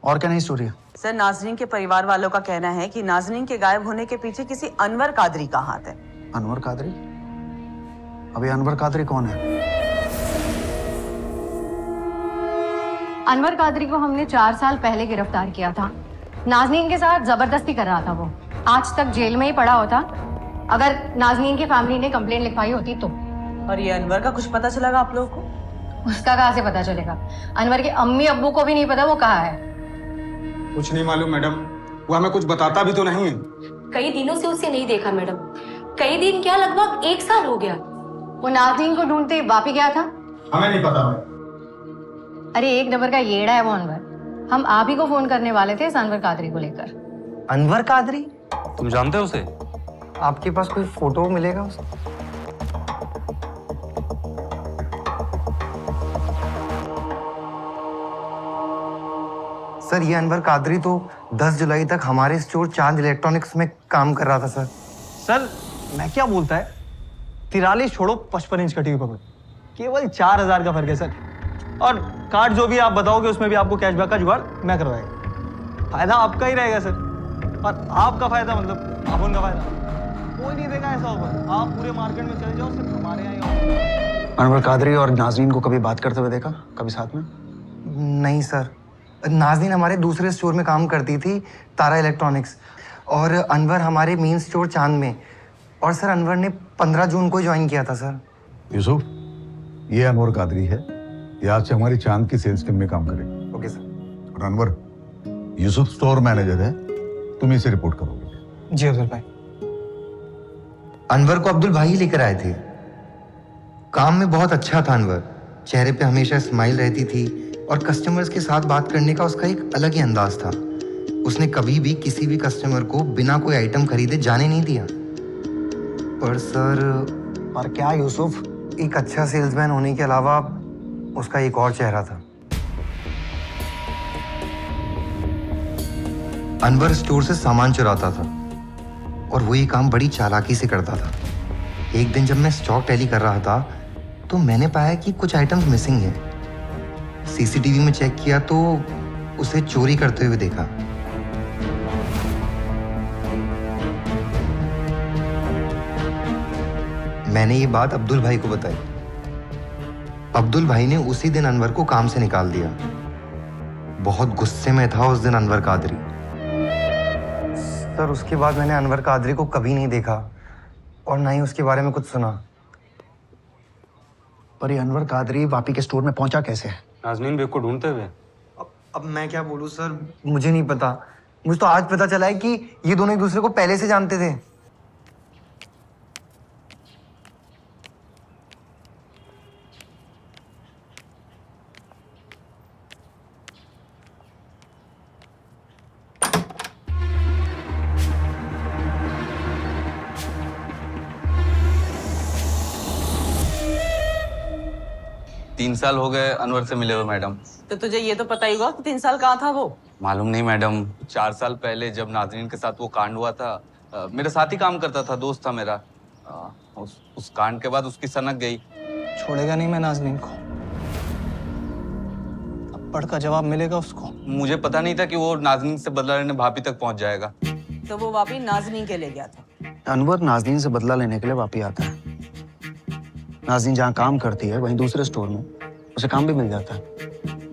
M: और क्या नई स्टोरी है?
P: सर, नाजरीन के परिवार वालों का कहना है कि नाजरीन के गायब होने के पीछे किसी अनवर कादरी का हाथ है।
M: अनवर कादरी? अभी अनवर कादरी कौन है?
X: अनवर कादरी को हमने 4 साल पहले गिरफ्तार किया था। नाजनीन के साथ जबरदस्ती कर रहा था वो। आज तक जेल में ही पड़ा होता अगर नाजनीन की फैमिली ने कंप्लेंट लिखवाई होती तो।
P: और ये अनवर का कुछ पता चला आपलोगों को?
X: उसका कहाँ से पता चलेगा? अनवर के अम्मी अब्बू को भी नहीं पता वो कहाँ है।
E: कुछ नहीं मालूम मैडम, वो हमें कुछ बताता भी तो नहीं है।
Y: कई दिनों से उसे नहीं देखा मैडम। कई दिन क्या, लगभग 1 साल हो गया।
X: वो नाज़नीन को ढूंढते वापी गया था।
E: हमें नहीं पता।
X: अरे 1 नंबर का येड़ा है वो अनवर। हम आप ही को फोन करने वाले थे इस अनवर कादरी को लेकर।
N: अनवर कादरी?
A: तुम जानते हो उसे?
N: आपके पास कोई फोटो मिलेगा उसका? सर, ये अनवर कादरी तो 10 जुलाई तक हमारे स्टोर चांद इलेक्ट्रॉनिक्स में काम कर रहा था सर।
B: सर, मैं क्या बोलता है, 43 छोड़ो 55 इंच का टीवी पकड़ो, केवल 4000 का फर्क है सर। और कार्ड जो भी आप बताओगे उसमें भी आपको कैशबैक का जुगाड़ मैं करवाएगा। फायदा आपका ही रहेगा सर, और आपका फायदा मतलब आप उनका फायदा। कोई नहीं देगा ऐसा ऑफर। आप पूरे मार्केट में चले जाओ, सिर्फ हमारे यहाँ।
M: अनवर कादरी और नाज़नीन को कभी बात करते हुए देखा, कभी साथ में?
N: नहीं सर, नाज़नीन हमारे दूसरे स्टोर में काम करती थी, तारा इलेक्ट्रॉनिक्स, और अनवर हमारे मेन स्टोर चांद में। और सर, अनवर ने 15 जून को ज्वाइन किया था सर।
W: यूसुफ, ये अनवर कादरी है, ये आज से हमारी चांद की सेल्स टीम में काम करेगी।
N: Okay sir.
W: और अनवर, यूसुफ स्टोर मैनेजर है, तुम इसे रिपोर्ट करोगे।
M: जी अब्दुल भाई।
N: अनवर को अब्दुल भाई लेकर आए थे। काम में बहुत अच्छा था अनवर, चेहरे पे हमेशा स्माइल रहती थी और कस्टमर्स के साथ बात करने का उसका एक अलग ही अंदाज था। उसने कभी भी किसी भी कस्टमर को बिना कोई आइटम खरीदे जाने नहीं दिया। पर सर,
M: पर क्या यूसुफ,
N: एक अच्छा सेल्समैन होने के अलावा उसका एक और चेहरा था। अनवर स्टोर से सामान चुराता था और वो ये काम बड़ी चालाकी से करता था। एक दिन जब मैं स्टॉक टैली कर रहा था तो मैंने पाया कि कुछ आइटम्स मिसिंग हैं। सीसीटीवी में चेक किया तो उसे चोरी करते हुए देखा। मैंने ये बात अब्दुल भाई को बताई। अब्दुल भाई ने उसी दिन अनवर को काम से निकाल दिया। बहुत गुस्से में था उस दिन अनवर कादरी। सर उसके बाद मैंने अनवर कादरी को कभी नहीं देखा और ना ही उसके बारे में कुछ सुना।
M: पर ये अनवर कादरी वापी के स्टोर में पहुंचा कैसे?
O: नाजनीन बेग को ढूंढते हुए।
N: अब मैं क्या बोलूं सर, मुझे नहीं पता। मुझे तो आज पता चला है कि ये दोनों एक दूसरे को पहले से जानते थे।
A: 3 साल हो गए अनवर से मिले हुए मैडम।
P: तो तुझे ये तो पता ही होगा कि 3 साल कहाँ था वो?
A: मालूम नहीं मैडम, 4 साल पहले जब नाजरीन के साथ वो कांड हुआ था, मेरे साथ ही काम करता था, दोस्त था मेरा। उस कांड के बाद उसकी सनक गई।
B: छोड़ेगा नहीं मैं नाजनीन को, थप्पड़ का जवाब मिलेगा उसको।
A: मुझे पता नहीं था कि वो नाजनीन से बदला लेने भाभी तक पहुंच जाएगा।
P: तो वो वापी नाजनीन के ले गया था।
M: अनवर नाजनीन से बदला लेने के लिए वापी आता है। नाजनीन जहाँ काम करती है वहीं दूसरे स्टोर में उसे काम भी मिल जाता है।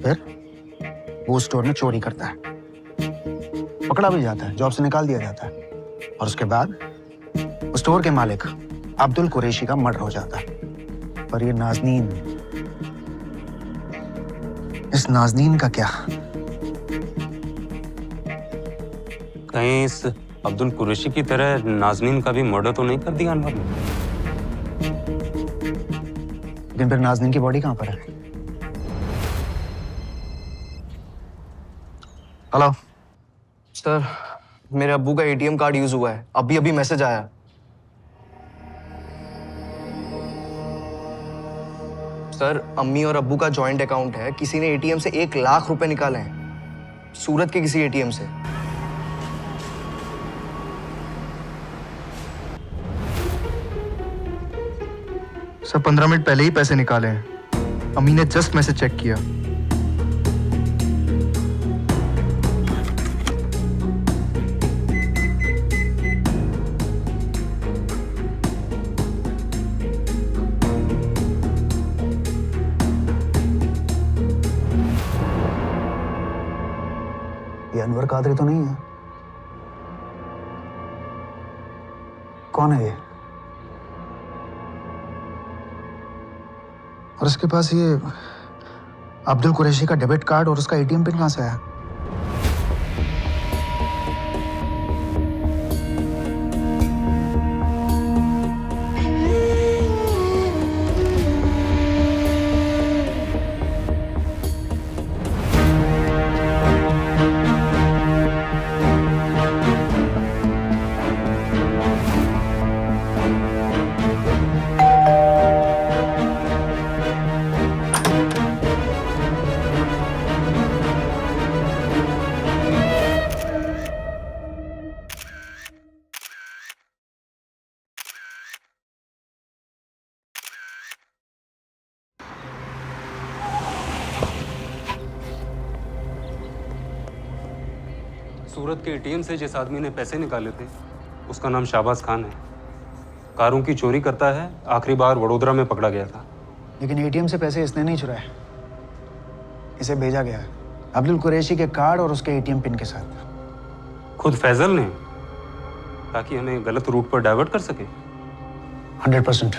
M: फिर वो स्टोर में चोरी करता है, पकड़ा भी जाता है, जॉब से निकाल दिया जाता है और उसके बाद स्टोर के मालिक अब्दुल कुरैशी का मर्डर हो जाता है। पर ये नाजनीन, इस नाजनीन का क्या?
O: कहीं इस अब्दुल कुरैशी की तरह नाजनीन का भी मर्डर तो नहीं कर दिया अनवर ने?
M: लेकिन फिर नाजनीन की बॉडी कहाँ पर है?
L: हेलो सर, मेरे अब्बू का एटीएम कार्ड यूज हुआ है, अभी अभी मैसेज आया। सर अम्मी और अब्बू का जॉइंट अकाउंट है, किसी ने एटीएम से 1 लाख रुपए निकाले हैं, सूरत के किसी एटीएम से।
G: सर 15 मिनट पहले ही पैसे निकाले हैं, अम्मी ने जस्ट मैसेज चेक किया।
M: ये अनवर कादरी तो नहीं है? कौन है ये? और उसके पास ये अब्दुल कुरैशी का डेबिट कार्ड और उसका एटीएम पिन कहाँ से आया?
O: सूरत के एटीएम से जिस आदमी ने पैसे निकाले थे उसका नाम शाहबाज खान है। कारों की चोरी करता है, आखिरी बार वडोदरा में पकड़ा गया था।
M: लेकिन एटीएम से पैसे इसने नहीं चुराए, इसे भेजा गया है अब्दुल कुरैशी के कार्ड और उसके एटीएम पिन के साथ।
O: खुद फैजल ने, ताकि हमें गलत रूट पर डाइवर्ट कर सके।
M: 100%।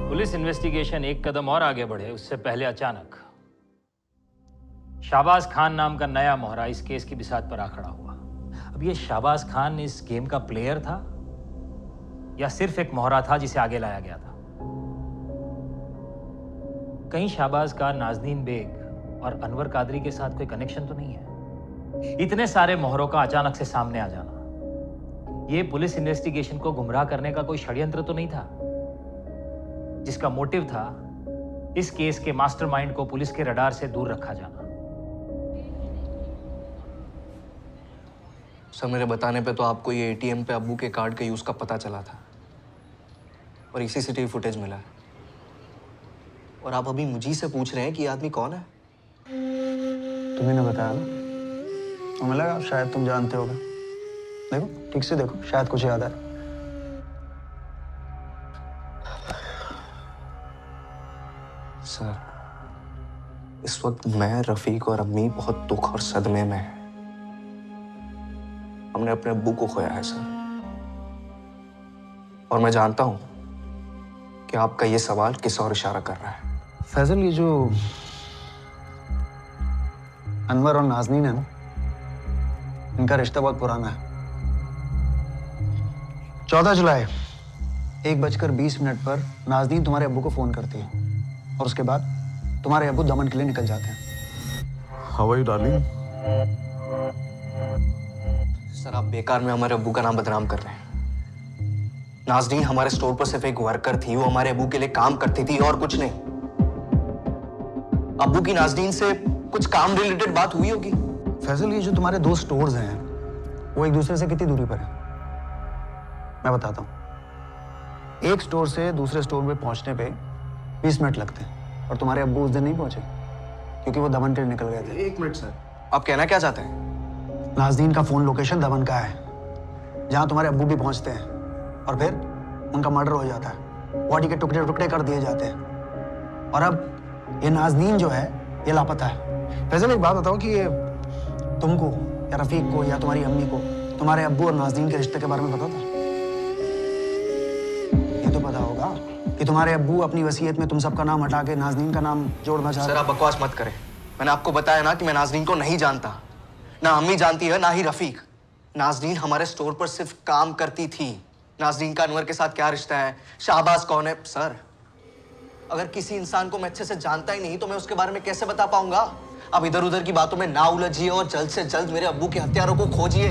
I: पुलिस इन्वेस्टिगेशन एक कदम और आगे बढ़े उससे पहले अचानक शाहबाज खान नाम का नया मोहरा इस केस की बिसात पर आ खड़ा हुआ। अब ये शाहबाज खान इस गेम का प्लेयर था या सिर्फ एक मोहरा था जिसे आगे लाया गया था? कहीं शाहबाज का नाजनीन बेग और अनवर कादरी के साथ कोई कनेक्शन तो नहीं है? इतने सारे मोहरों का अचानक से सामने आ जाना, ये पुलिस इन्वेस्टिगेशन को गुमराह करने का कोई षड्यंत्र तो नहीं था? जिसका मोटिव था इस केस के मास्टरमाइंड को पुलिस के रडार से दूर रखा जाना।
L: सर मेरे बताने पे तो आपको ये एटीएम पे अब्बू के कार्ड के यूज का पता चला था और ये सीसीटीवी फुटेज मिला है, और आप अभी मुझी से पूछ रहे हैं कि ये आदमी कौन है?
M: तुम्हें ना बताया ना, हमें लगा शायद तुम जानते होगे। देखो ठीक से देखो, शायद कुछ याद आए।
L: सर इस वक्त मैं, रफीक और अम्मी बहुत दुख और सदमे में हैं। हमने अपने अब्बू को खोया है सर, और मैं जानता हूं कि आपका ये सवाल किस और इशारा कर रहा है।
M: फैजल, ये जो अनवर और नाज़नीन है ना, इनका रिश्ता बहुत पुराना है। 14 जुलाई 1:20 पर नाज़नीन तुम्हारे अब्बू को फोन करती है और उसके बाद तुम्हारे अब्बू दमन के लिए निकल जाते हैं।
W: How are you darling?
L: Sir आप बेकार में हमारे अब्बू का नाम बदनाम कर रहे हैं। नाज़नीन हमारे स्टोर पर सिर्फ एक वर्कर थी, वो हमारे अब्बू के लिए काम करती थी और कुछ नहीं। अब्बू की नाज़नीन से कुछ काम रिलेटेड बात हुई होगी।
M: फैजल, ये जो तुम्हारे 2 स्टोर्स हैं वो एक दूसरे से कितनी दूरी पर है? मैं बताता हूँ। एक स्टोर से दूसरे स्टोर पे पहुंचने पे 20 मिनट लगते हैं, और तुम्हारे अब्बू उस दिन नहीं पहुंचे क्योंकि वो दमन के लिए निकल गए थे।
L: 1 मिनट सर, आप कहना क्या चाहते हैं?
M: नाज़नीन का फोन लोकेशन दमन का है, जहां तुम्हारे अब्बू भी पहुंचते हैं, और फिर उनका मर्डर हो जाता है, बॉडी के टुकड़े टुकड़े कर दिए जाते हैं, और अब ये नाज़नीन जो है ये लापता है। फैजल, एक बात बताओ कि ये तुमको या रफीक को या तुम्हारी अम्मी को तुम्हारे अब्बू और नाज़नीन के रिश्ते के बारे में पता था? ये तो पता होगा कि तुम्हारे अब्बू अपनी वसीयत में तुम सबका नाम हटा के नाज़नीन का नाम जोड़ना चाहते।
L: सर आप बकवास मत करें। मैंने आपको बताया ना कि मैं नाज़नीन को नहीं जानता, ना अम्मी जानती है ना ही रफीक। नाज़नीन हमारे स्टोर पर सिर्फ काम करती थी। नाज़नीन का अनवर के साथ क्या रिश्ता है, शाहबाज कौन है? सर अगर किसी इंसान को मैं अच्छे से जानता ही नहीं तो मैं उसके बारे में कैसे बता पाऊंगा? अब इधर उधर की बातों में ना उलझिए और जल्द से जल्द मेरे अब्बू के हत्यारों को खोजिए।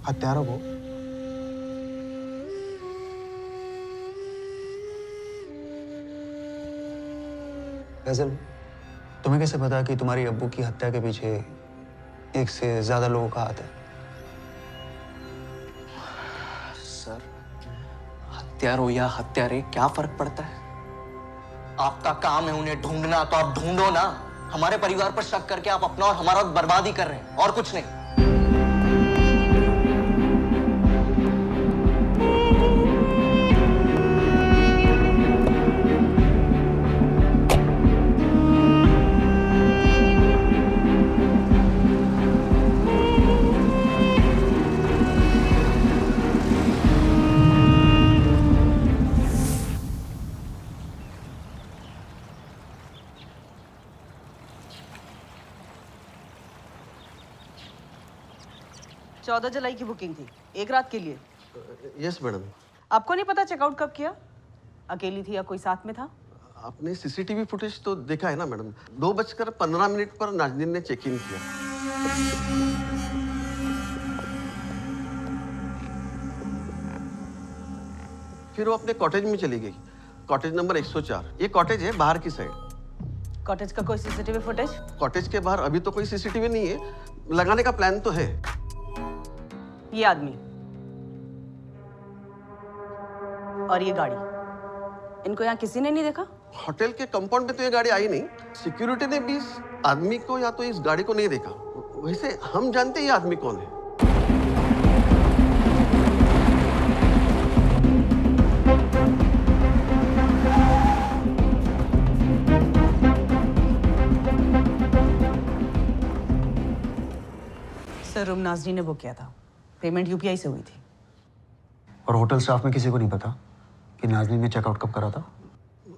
M: हत्यारों को? फैजल, तुम्हें कैसे पता कि तुम्हारी अब्बू की हत्या के पीछे एक से ज्यादा लोगों का हाथ है?
L: सर हत्यारों या हत्यारे क्या फर्क पड़ता है? आपका काम है उन्हें ढूंढना, तो आप ढूंढो ना। हमारे परिवार पर शक करके आप अपना और हमारा वक्त बर्बादी कर रहे हैं, और कुछ नहीं।
P: चौदह जुलाई की बुकिंग थी, एक रात के लिए।
C: Yes madam.
P: आपको नहीं पता चेकआउट कब किया? अकेली थी या कोई साथ में था?
C: आपने सीसीटीवी फुटेज तो देखा है ना मैडम। 2:15 पर नाज़नीन ने चेक इन किया। फिर वो अपने कॉटेज में चली गई, कॉटेज नंबर 104। ये कॉटेज है बाहर की साइड।
P: कॉटेज का कोई सीसीटीवी फुटेज?
C: कॉटेज के बाहर अभी तो कोई सीसीटीवी नहीं है, लगाने का प्लान तो है।
P: ये आदमी और ये गाड़ी, इनको यहाँ किसी ने नहीं देखा?
C: होटल के कंपाउंड में तो ये गाड़ी आई नहीं। सिक्योरिटी ने भी इस आदमी को या तो इस गाड़ी को नहीं देखा। वैसे हम जानते हैं ये आदमी कौन है।
P: सर रूम नाज़नीन ने बुक किया था, पेमेंट यूपीआई से हुई थी।
M: और होटल स्टाफ में किसी को नहीं पता कि नाज़नीन ने चेकआउट कब करा था?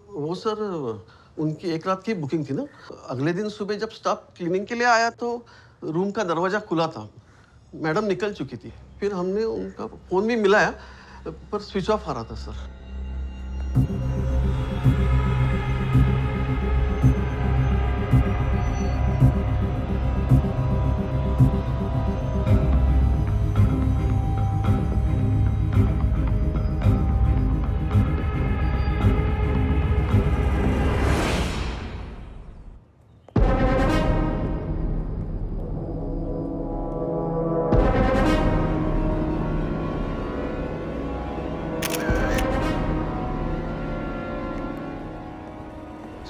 C: वो सर उनकी एक रात की बुकिंग थी ना। अगले दिन सुबह जब स्टाफ क्लीनिंग के लिए आया तो रूम का दरवाजा खुला था, मैडम निकल चुकी थी। फिर हमने उनका फोन भी मिलाया पर स्विच ऑफ आ रहा था sir.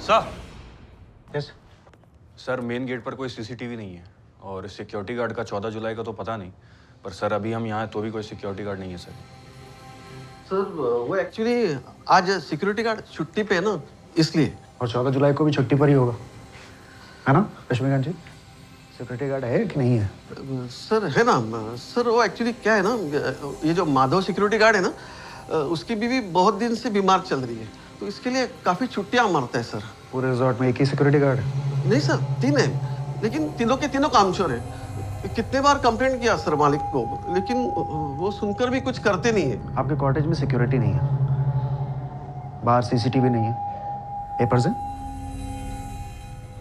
O: Sir.
H: Yes sir, main gate पर कोई सीसीटीवी नहीं है और सिक्योरिटी गार्ड का 14 जुलाई का तो पता नहीं, पर सर अभी हम यहाँ हैं तो भी कोई सिक्योरिटी गार्ड नहीं है सर।
C: सर वो एक्चुअली आज सिक्योरिटी गार्ड छुट्टी पे है ना, इसलिए।
M: और 14 जुलाई को भी छुट्टी पर ही होगा, है ना लक्ष्मीकांत जी? सिक्योरिटी गार्ड है कि नहीं है?
C: सर है ना सर, वो एक्चुअली क्या है ना, ये जो माधव सिक्योरिटी गार्ड है ना, उसकी बीवी बहुत दिन से बीमार चल रही है, तो इसके लिए काफी छुट्टियां मारता है सर।
M: पूरे रिजॉर्ट में एक ही सिक्योरिटी गार्ड है?
C: नहीं सर, 3 है, लेकिन तीनों के तीनों कामचोर है। कितने बार कंप्लेंट किया सर मालिक को, लेकिन वो सुनकर भी कुछ करते नहीं है।
M: आपके कॉटेज में सिक्योरिटी नहीं है, बाहर सीसीटीवी नहीं है, पेपर्स हैं,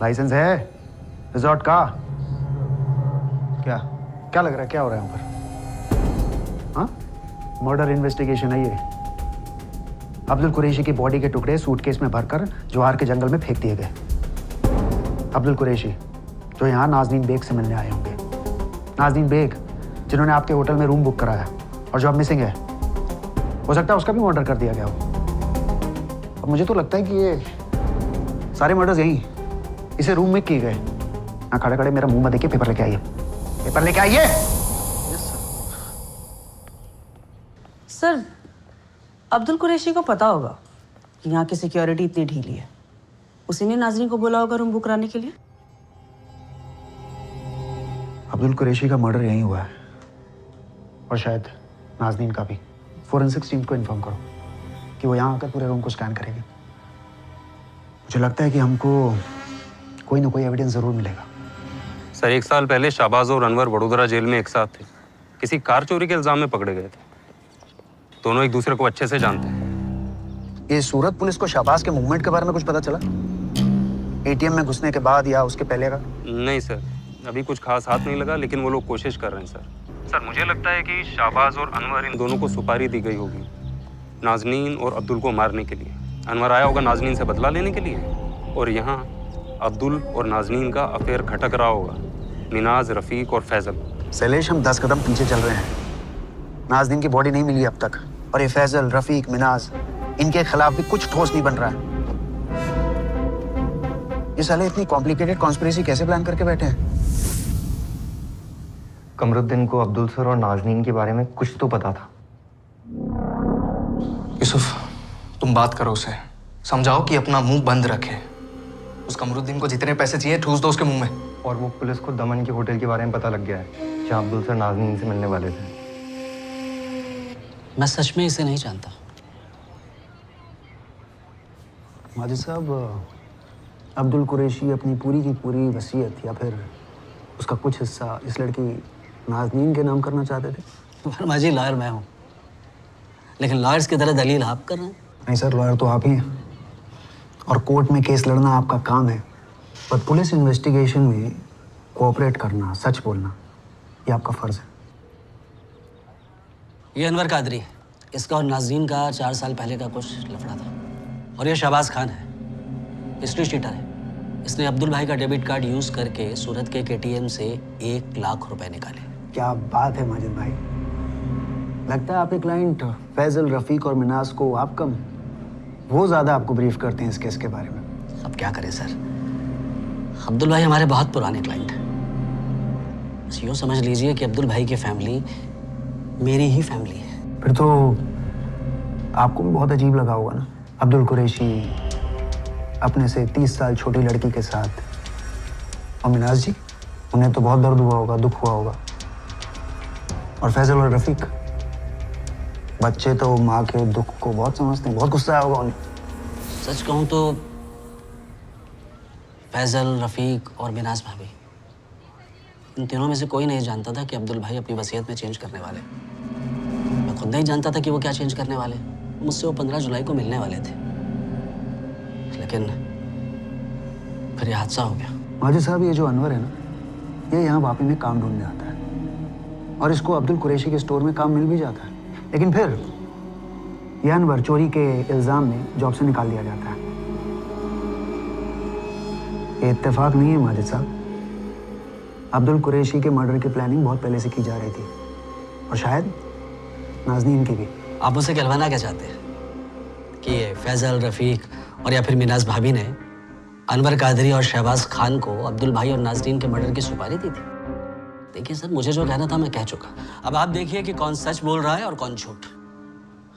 M: लाइसेंस है रिजॉर्ट का? क्या क्या लग रहा है, क्या हो रहा है यहाँ पर? हाँ, मर्डर इन्वेस्टिगेशन है ये। अब्दुल कुरैशी की बॉडी के टुकड़े सूटकेस में भरकर जोहार के जंगल में फेंक दिए गए। अब्दुल कुरैशी जो यहाँ नाज़नीन बेग से मिलने आए होंगे, नाज़नीन बेग जिन्होंने आपके होटल में रूम बुक कराया और जो अब मिसिंग है, हो सकता है उसका भी मर्डर कर दिया गया हो। और मुझे तो लगता है कि ये सारे मर्डर्स यहीं इसे रूम में किए गए। ना खड़े खड़े मेरा मुंह में देखिए, पेपर लेके आइए, पेपर लेके आइए।
P: सर, अब्दुल कुरैशी को पता होगा कि यहाँ की सिक्योरिटी इतनी ढीली है, उसी ने नाज़रीन को बोला होगा रूम बुक कराने के लिए।
M: अब्दुल कुरैशी का मर्डर यहीं हुआ है और शायद नाज़नीन का भी। फोरेंसिक्स टीम को इन्फॉर्म करो कि वो यहाँ आकर पूरे रूम को स्कैन करेगी। मुझे लगता है कि हमको कोई ना कोई एविडेंस जरूर मिलेगा।
O: सर 1 साल पहले शाहबाज और अनवर वडोदरा जेल में एक साथ थे, किसी कार चोरी के इल्जाम में पकड़े गए थे। दोनों एक दूसरे को अच्छे से जानते हैं।
M: ये सूरत पुलिस को शहबाज के मूवमेंट के बारे में कुछ पता चला? एटीएम में घुसने के बाद या उसके पहले का?
O: नहीं सर, अभी कुछ खास हाथ नहीं लगा, लेकिन वो लोग कोशिश कर रहे हैं सर। मुझे लगता है कि शाहबाज और अनवर, इन दोनों को सुपारी दी गई होगी नाज़नीन और अब्दुल को मारने के लिए। अनवर आया होगा नाज़नीन से बदला लेने के लिए, और यहाँ अब्दुल और नाज़नीन का अफेयर खटक रहा होगा मिनाज, रफ़ीक और फैजल।
M: शैलेश, हम 10 कदम पीछे चल रहे हैं। नाज़नीन की बॉडी नहीं मिली अब तक, और ये फैजल, रफ़ीक, मिनाज, इनके खिलाफ भी कुछ ठोस नहीं बन रहा है। ये साले इतनी कॉम्प्लिकेटेड कॉन्स्पिरेसी कैसे प्लान करके बैठे हैं?
N: कमरुद्दीन को अब्दुल सर और नाज़नीन के बारे में कुछ तो पता था।
L: यूसुफ, तुम बात करो उसे, समझाओ कि अपना मुंह बंद रखे। उस कमरुद्दीन को जितने पैसे चाहिए ठूस दो उसके मुंह में।
N: और वो पुलिस को दमन के होटल के बारे में पता लग गया है जहाँ अब्दुल सर नाज़नीन से मिलने वाले थे।
J: मैं सच में इसे नहीं जानता।
M: माजिद साहब, अब्दुल कुरैशी अपनी पूरी की पूरी वसीयत या फिर उसका कुछ हिस्सा इस लड़की नाज़नीन के नाम करना चाहते थे?
J: वर्मा जी, लॉयर मैं हूँ, लेकिन लॉयर्स की तरह दलील आप कर रहे हैं।
M: नहीं सर, लॉयर तो आप ही हैं और कोर्ट में केस लड़ना आपका काम है, पर पुलिस इन्वेस्टिगेशन में कोऑपरेट करना, सच बोलना, ये आपका फर्ज है।
J: ये अनवर कादरी है, इसका और नाज़रीन का 4 साल पहले का कुछ लफड़ा था। और ये शहबाज खान है, हिस्ट्री शीटर है। इसने अब्दुल भाई का डेबिट कार्ड यूज़ करके सूरत के एटीएम से 1 लाख रुपए निकाले।
M: क्या बात है माजिद भाई, लगता है आपके क्लाइंट फैजल, रफ़ीक और मिनाज को आप कम, वो ज़्यादा आपको ब्रीफ करते हैं इस केस के बारे में।
J: अब क्या करें सर, अब्दुल भाई हमारे बहुत पुराने क्लाइंट हैं। बस यूँ समझ लीजिए कि अब्दुल भाई की फैमिली मेरी ही फैमिली है।
M: फिर तो आपको भी बहुत अजीब लगा होगा ना, अब्दुल कुरैशी अपने से 30 साल छोटी लड़की के साथ, और मिनाज जी, उन्हें तो बहुत दर्द हुआ होगा, दुख हुआ होगा। और फैजल और रफ़ीक, बच्चे तो माँ के दुख को बहुत समझते हैं, बहुत गुस्सा आया होगा उन्हें।
J: सच कहूँ तो फैजल, रफ़ीक और मिनाज भाभी, इन तीनों में से कोई नहीं जानता था कि अब्दुल भाई अपनी वसीयत में चेंज करने वाले। मैं खुद नहीं जानता था कि वो क्या चेंज करने वाले। मुझसे वो 15 जुलाई को मिलने वाले थे, लेकिन फिर ये हादसा हो गया।
M: माजिद साहब, ये जो अनवर है ना, ये यहाँ वापी में काम ढूंढने आता है और इसको अब्दुल कुरैशी के स्टोर में काम मिल भी जाता है, लेकिन फिर यह अनवर चोरी के इल्ज़ाम में जॉब से निकाल दिया जाता है। ये इत्तेफाक नहीं है माजिद साहब, अब्दुल कुरैशी के मर्डर की प्लानिंग बहुत पहले से की जा रही थी, और शायद नाज़नीन की भी।
J: आप मुझसे कहलवाना क्या चाहते हैं कि ये फैजल, रफ़ीक और या फिर मिनाज भाभी ने अनवर कादरी और शहबाज खान को अब्दुल भाई और नाजरीन के मर्डर की सुपारी दी थी। देखिए सर, मुझे जो कहना था मैं कह चुका। अब आप देखिए कि कौन सच बोल रहा है और कौन झूठ।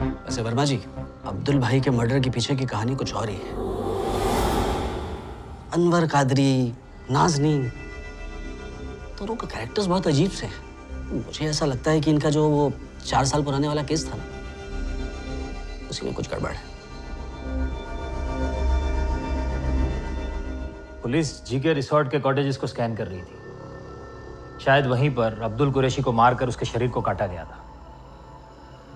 J: वैसे वर्मा जी, अब्दुल भाई के मर्डर के पीछे की कहानी कुछ और ही है। अनवर कादरी, नाजनीन, दोनों का कैरेक्टर्स बहुत अजीब से हैं। मुझे ऐसा लगता है कि इनका जो वो 4 साल पुराने वाला केस था ना, उसी में कुछ गड़बड़ है।
I: पुलिस जी के रिसोर्ट के कॉटेजेस को स्कैन कर रही थी। शायद वहीं पर अब्दुल कुरैशी को मारकर उसके शरीर को काटा गया था।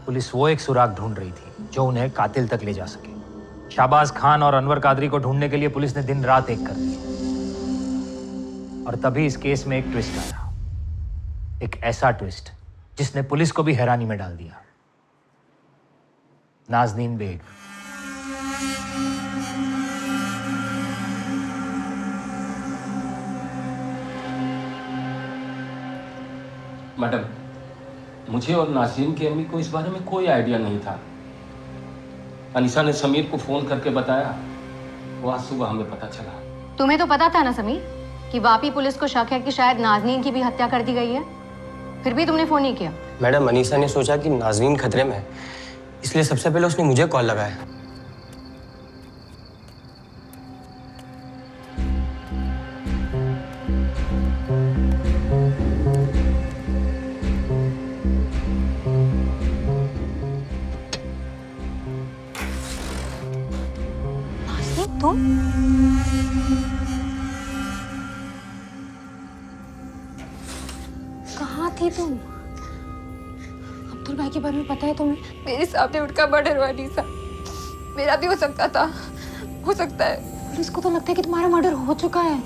I: पुलिस वो एक सुराग ढूंढ रही थी जो उन्हें कातिल तक ले जा सके। शाहबाज खान और अनवर कादरी को ढूंढने के लिए पुलिस ने दिन रात एक कर दी। और तभी इस केस में एक ट्विस्ट आया, एक ऐसा ट्विस्ट जिसने पुलिस को भी हैरानी में डाल दिया। नाजनीन बेग।
D: मैडम, मुझे और नाज़रीन की अम्मी को इस बारे में कोई आइडिया नहीं था। अनीसा ने समीर को फोन करके बताया, वो आज सुबह हमें पता चला।
X: तुम्हें तो पता था ना समीर कि वापी पुलिस को शक है कि शायद नाजनीन की भी हत्या कर दी गई है, फिर भी तुमने फोन नहीं किया।
L: मैडम, अनीसा ने सोचा कि नाजनीन खतरे में है, इसलिए सबसे पहले उसने मुझे कॉल लगाया।
X: तुम कहाँ थी तुम? अब्दुल भाई के बारे में पता है तुम्हें?
R: मेरे सामने उनका मर्डर हुआ अनीसा। मेरा भी हो सकता था, हो सकता है।
X: पुलिस को तो लगता है कि तुम्हारा मर्डर हो चुका है।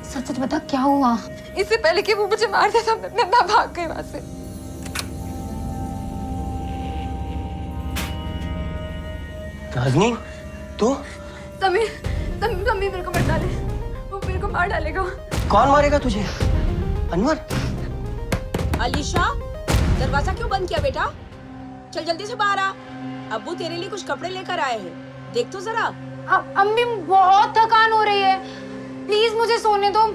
X: सच सच बता, क्या हुआ?
R: इससे पहले कि वो मुझे मार दे तो मैं भाग गई वहां से।
L: नाज़नीन, तू?
R: समीर मेरे को मत डाले, वो मेरे को मार डालेगा।
L: कौन मारेगा तुझे? अनवर?
Q: अलीशा, दरवाजा क्यों बंद किया बेटा? चल जल्दी से बाहर आ। अब्बू तेरे लिए कुछ कपड़े लेकर आए हैं, देख तो जरा।
X: अम्मी, बहुत थकान हो रही है, प्लीज मुझे सोने दो,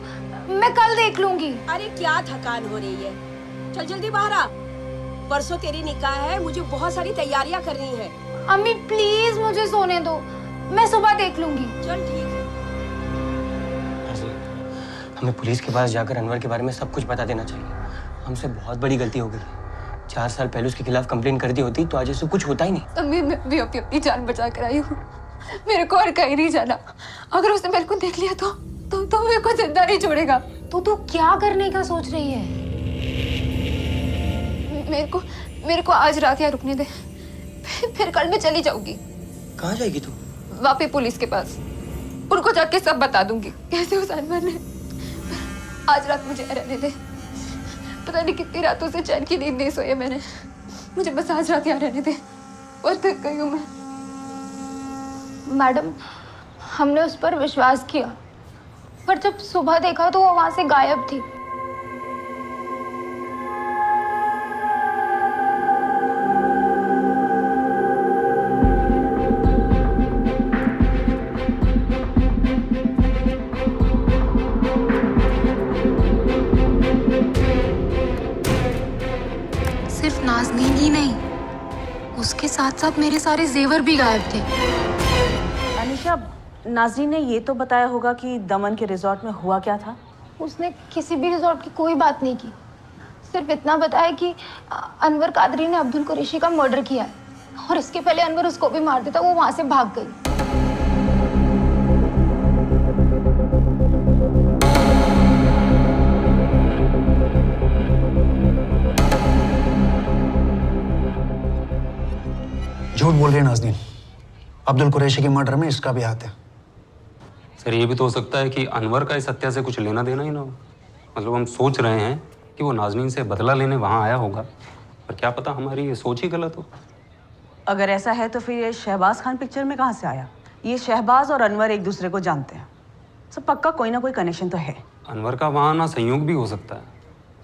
X: मैं कल देख लूंगी।
Q: अरे क्या थकान हो रही है, चल जल्दी बाहर आ। परसों तेरी निकाह है, मुझे बहुत सारी तैयारियां करनी है।
X: अम्मी प्लीज मुझे सोने दो, मैं सुबह देख लूंगी।
Q: चल ठीक है।
L: हमें पुलिस के पास जाकर अनवर के बारे में सब कुछ बता देना चाहिए। हमसे बहुत बड़ी गलती हो गई। 4 साल पहले उसके खिलाफ कंप्लेन कर दी होती तो आज ऐसे कुछ होता ही नहीं।
R: समीर, मैं भी अपनी जान बचा कर आई हूँ, मेरे को और कहीं नहीं जाना। अगर उसने मेरे को देख लिया तो मेरे को जिंदा नहीं छोड़ेगा।
X: तो तू क्या करने का सोच रही है?
R: मेरे को आज रात यहाँ रुकने दे, फिर कल मैं चली जाऊंगी।
L: कहाँ जाएगी तू?
R: वापी पुलिस के पास, उनको जाके सब बता दूंगी कैसे उस अनवर ने। आज रात मुझे रहने दे, पता नहीं कितनी रातों से चैन की नींद नहीं सोई है मैंने। मुझे बस आज रात यहाँ रहने दे, और थक गई हूँ मैं।
X: मैडम, हमने उस पर विश्वास किया, पर जब सुबह देखा तो वो वहां से गायब थी। सिर्फ नाज़नीन ही नहीं, उसके साथ साथ मेरे सारे जेवर भी गायब थे।
P: अनीशा, नाज़रीन ने ये तो बताया होगा कि दमन के रिजॉर्ट में हुआ क्या था?
X: उसने किसी भी रिजॉर्ट की कोई बात नहीं की, सिर्फ इतना बताया कि अनवर कादरी ने अब्दुल कुरैशी का मर्डर किया है, और इसके पहले अनवर उसको भी मार देता, वो वहां से भाग गई।
M: झूठ बोल रही है नाज़नीन, अब्दुल कुरैशी के मर्डर में इसका भी हाथ है।
O: सर, ये भी तो हो सकता है कि अनवर का इस हत्या से कुछ लेना देना ही ना हो। मतलब हम सोच रहे हैं कि वो नाज़नीन से बदला लेने वहाँ आया होगा, पर क्या पता हमारी ये सोच ही गलत हो।
P: अगर ऐसा है तो फिर ये शहबाज खान पिक्चर में कहाँ से आया? ये शहबाज और अनवर एक दूसरे को जानते हैं, सब पक्का कोई ना कोई कनेक्शन तो है।
O: अनवर का वहाँ ना संयोग भी हो सकता है,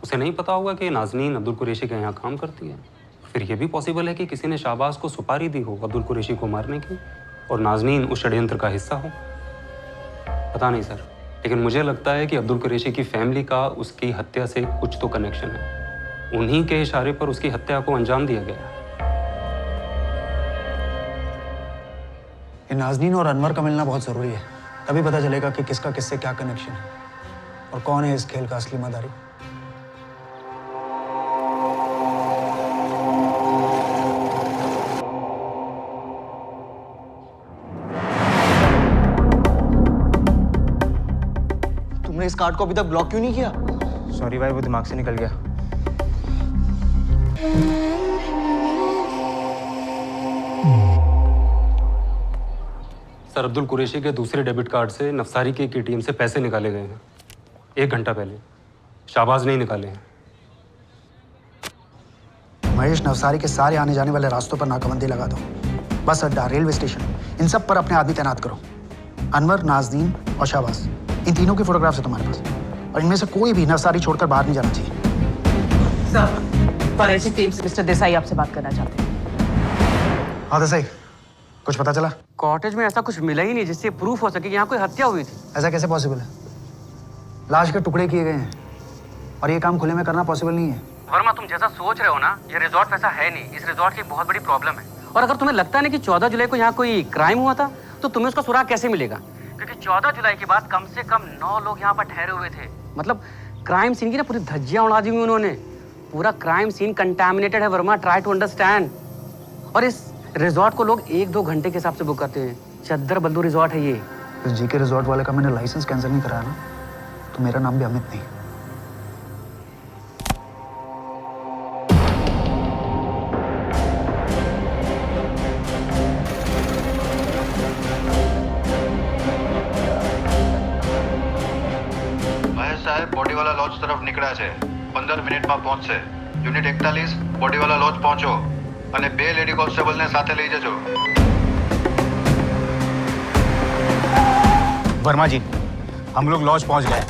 O: उसे नहीं पता होगा कि नाज़नीन अब्दुल कुरैशी के यहाँ काम करती है। फिर ये भी पॉसिबल है कि किसी ने शाहबाज को सुपारी दी हो अब्दुल कुरैशी को मारने की, और नाज़नीन उस षड्यंत्र का हिस्सा हो। पता नहीं सर, लेकिन मुझे लगता है कि अब्दुल कुरैशी की फैमिली का उसकी हत्या से कुछ तो कनेक्शन है। उन्हीं के इशारे पर उसकी हत्या को अंजाम दिया गया।
L: ये नाज़नीन और अनवर का मिलना बहुत ज़रूरी है, तभी पता चलेगा कि किसका किससे क्या कनेक्शन है और कौन है इस खेल का असली मदारी। तुमने इस कार्ड को अभी तक ब्लॉक क्यों नहीं किया?
G: सॉरी भाई, वो दिमाग से निकल गया।
O: सर, अब्दुल कुरैशी के दूसरे डेबिट कार्ड से नफसारी के एटीएम से पैसे निकाले गए हैं 1 घंटा पहले। शाहबाज नहीं निकाले हैं।
L: महेश, नवसारी के सारे आने जाने वाले रास्तों पर नाकाबंदी लगा दो। बस अड्डा, रेलवे स्टेशन, इन सब पर अपने आदमी तैनात करो। अनवर, नाज़नीन और शाहबाज, इन तीनों की फोटोग्राफ्स है तुम्हारे पास, और इनमें से कोई भी नवसारी छोड़कर बाहर नहीं जाना चाहिए।
P: सर, फॉरेंसिक टीम से मिस्टर देसाई आपसे बात करना चाहते हैं।
L: हाँ देसाई, कुछ पता चला?
K: कॉटेज में ऐसा कुछ मिला ही नहीं जिससे प्रूफ हो सके कि यहाँ कोई हत्या हुई थी।
L: ऐसा कैसे पॉसिबल है? लाश के टुकड़े किए गए हैं और ये काम खुले में करना पॉसिबल नहीं है।
K: वर्मा, तुम जैसा सोच रहे हो ना, ये रिजॉर्ट वैसा है नहीं। इस रिजॉर्ट की बहुत बड़ी प्रॉब्लम है। और अगर तुम्हें लगता है ना कि 14 जुलाई को यहाँ कोई क्राइम हुआ था, तो तुम्हें उसका सुराग कैसे मिलेगा? क्योंकि 14 जुलाई के बाद कम से कम 9 लोग यहाँ पर ठहरे हुए थे। मतलब क्राइम सीन की ना पूरी धज्जियां उड़ा दी हुई उन्होंने। पूरा क्राइम सीन कंटामिनेटेड है वर्मा, ट्राई टू अंडरस्टैंड। और इस रिजॉर्ट को लोग 1-2 घंटे के हिसाब से बुक करते हैं। चद्दर बल्लू रिजॉर्ट है ये।
L: इस जीके रिजॉर्ट वाले का मैंने लाइसेंस कैंसिल नहीं कराया ना, तो मेरा नाम भी अमित नहीं।
S: મહેશ સાહેબ બોડીવાલા લોજ તરફ નીકળ્યા છે। 15 મિનિટમાં પહોંચશે। યુનિટ 41 બોડીવાલા લોજ પહોંચો અને 2 લેડી કોન્સ્ટેબલને સાથે લઈ જજો।
E: वर्मा जी, हम लोग लॉज पहुंच गए,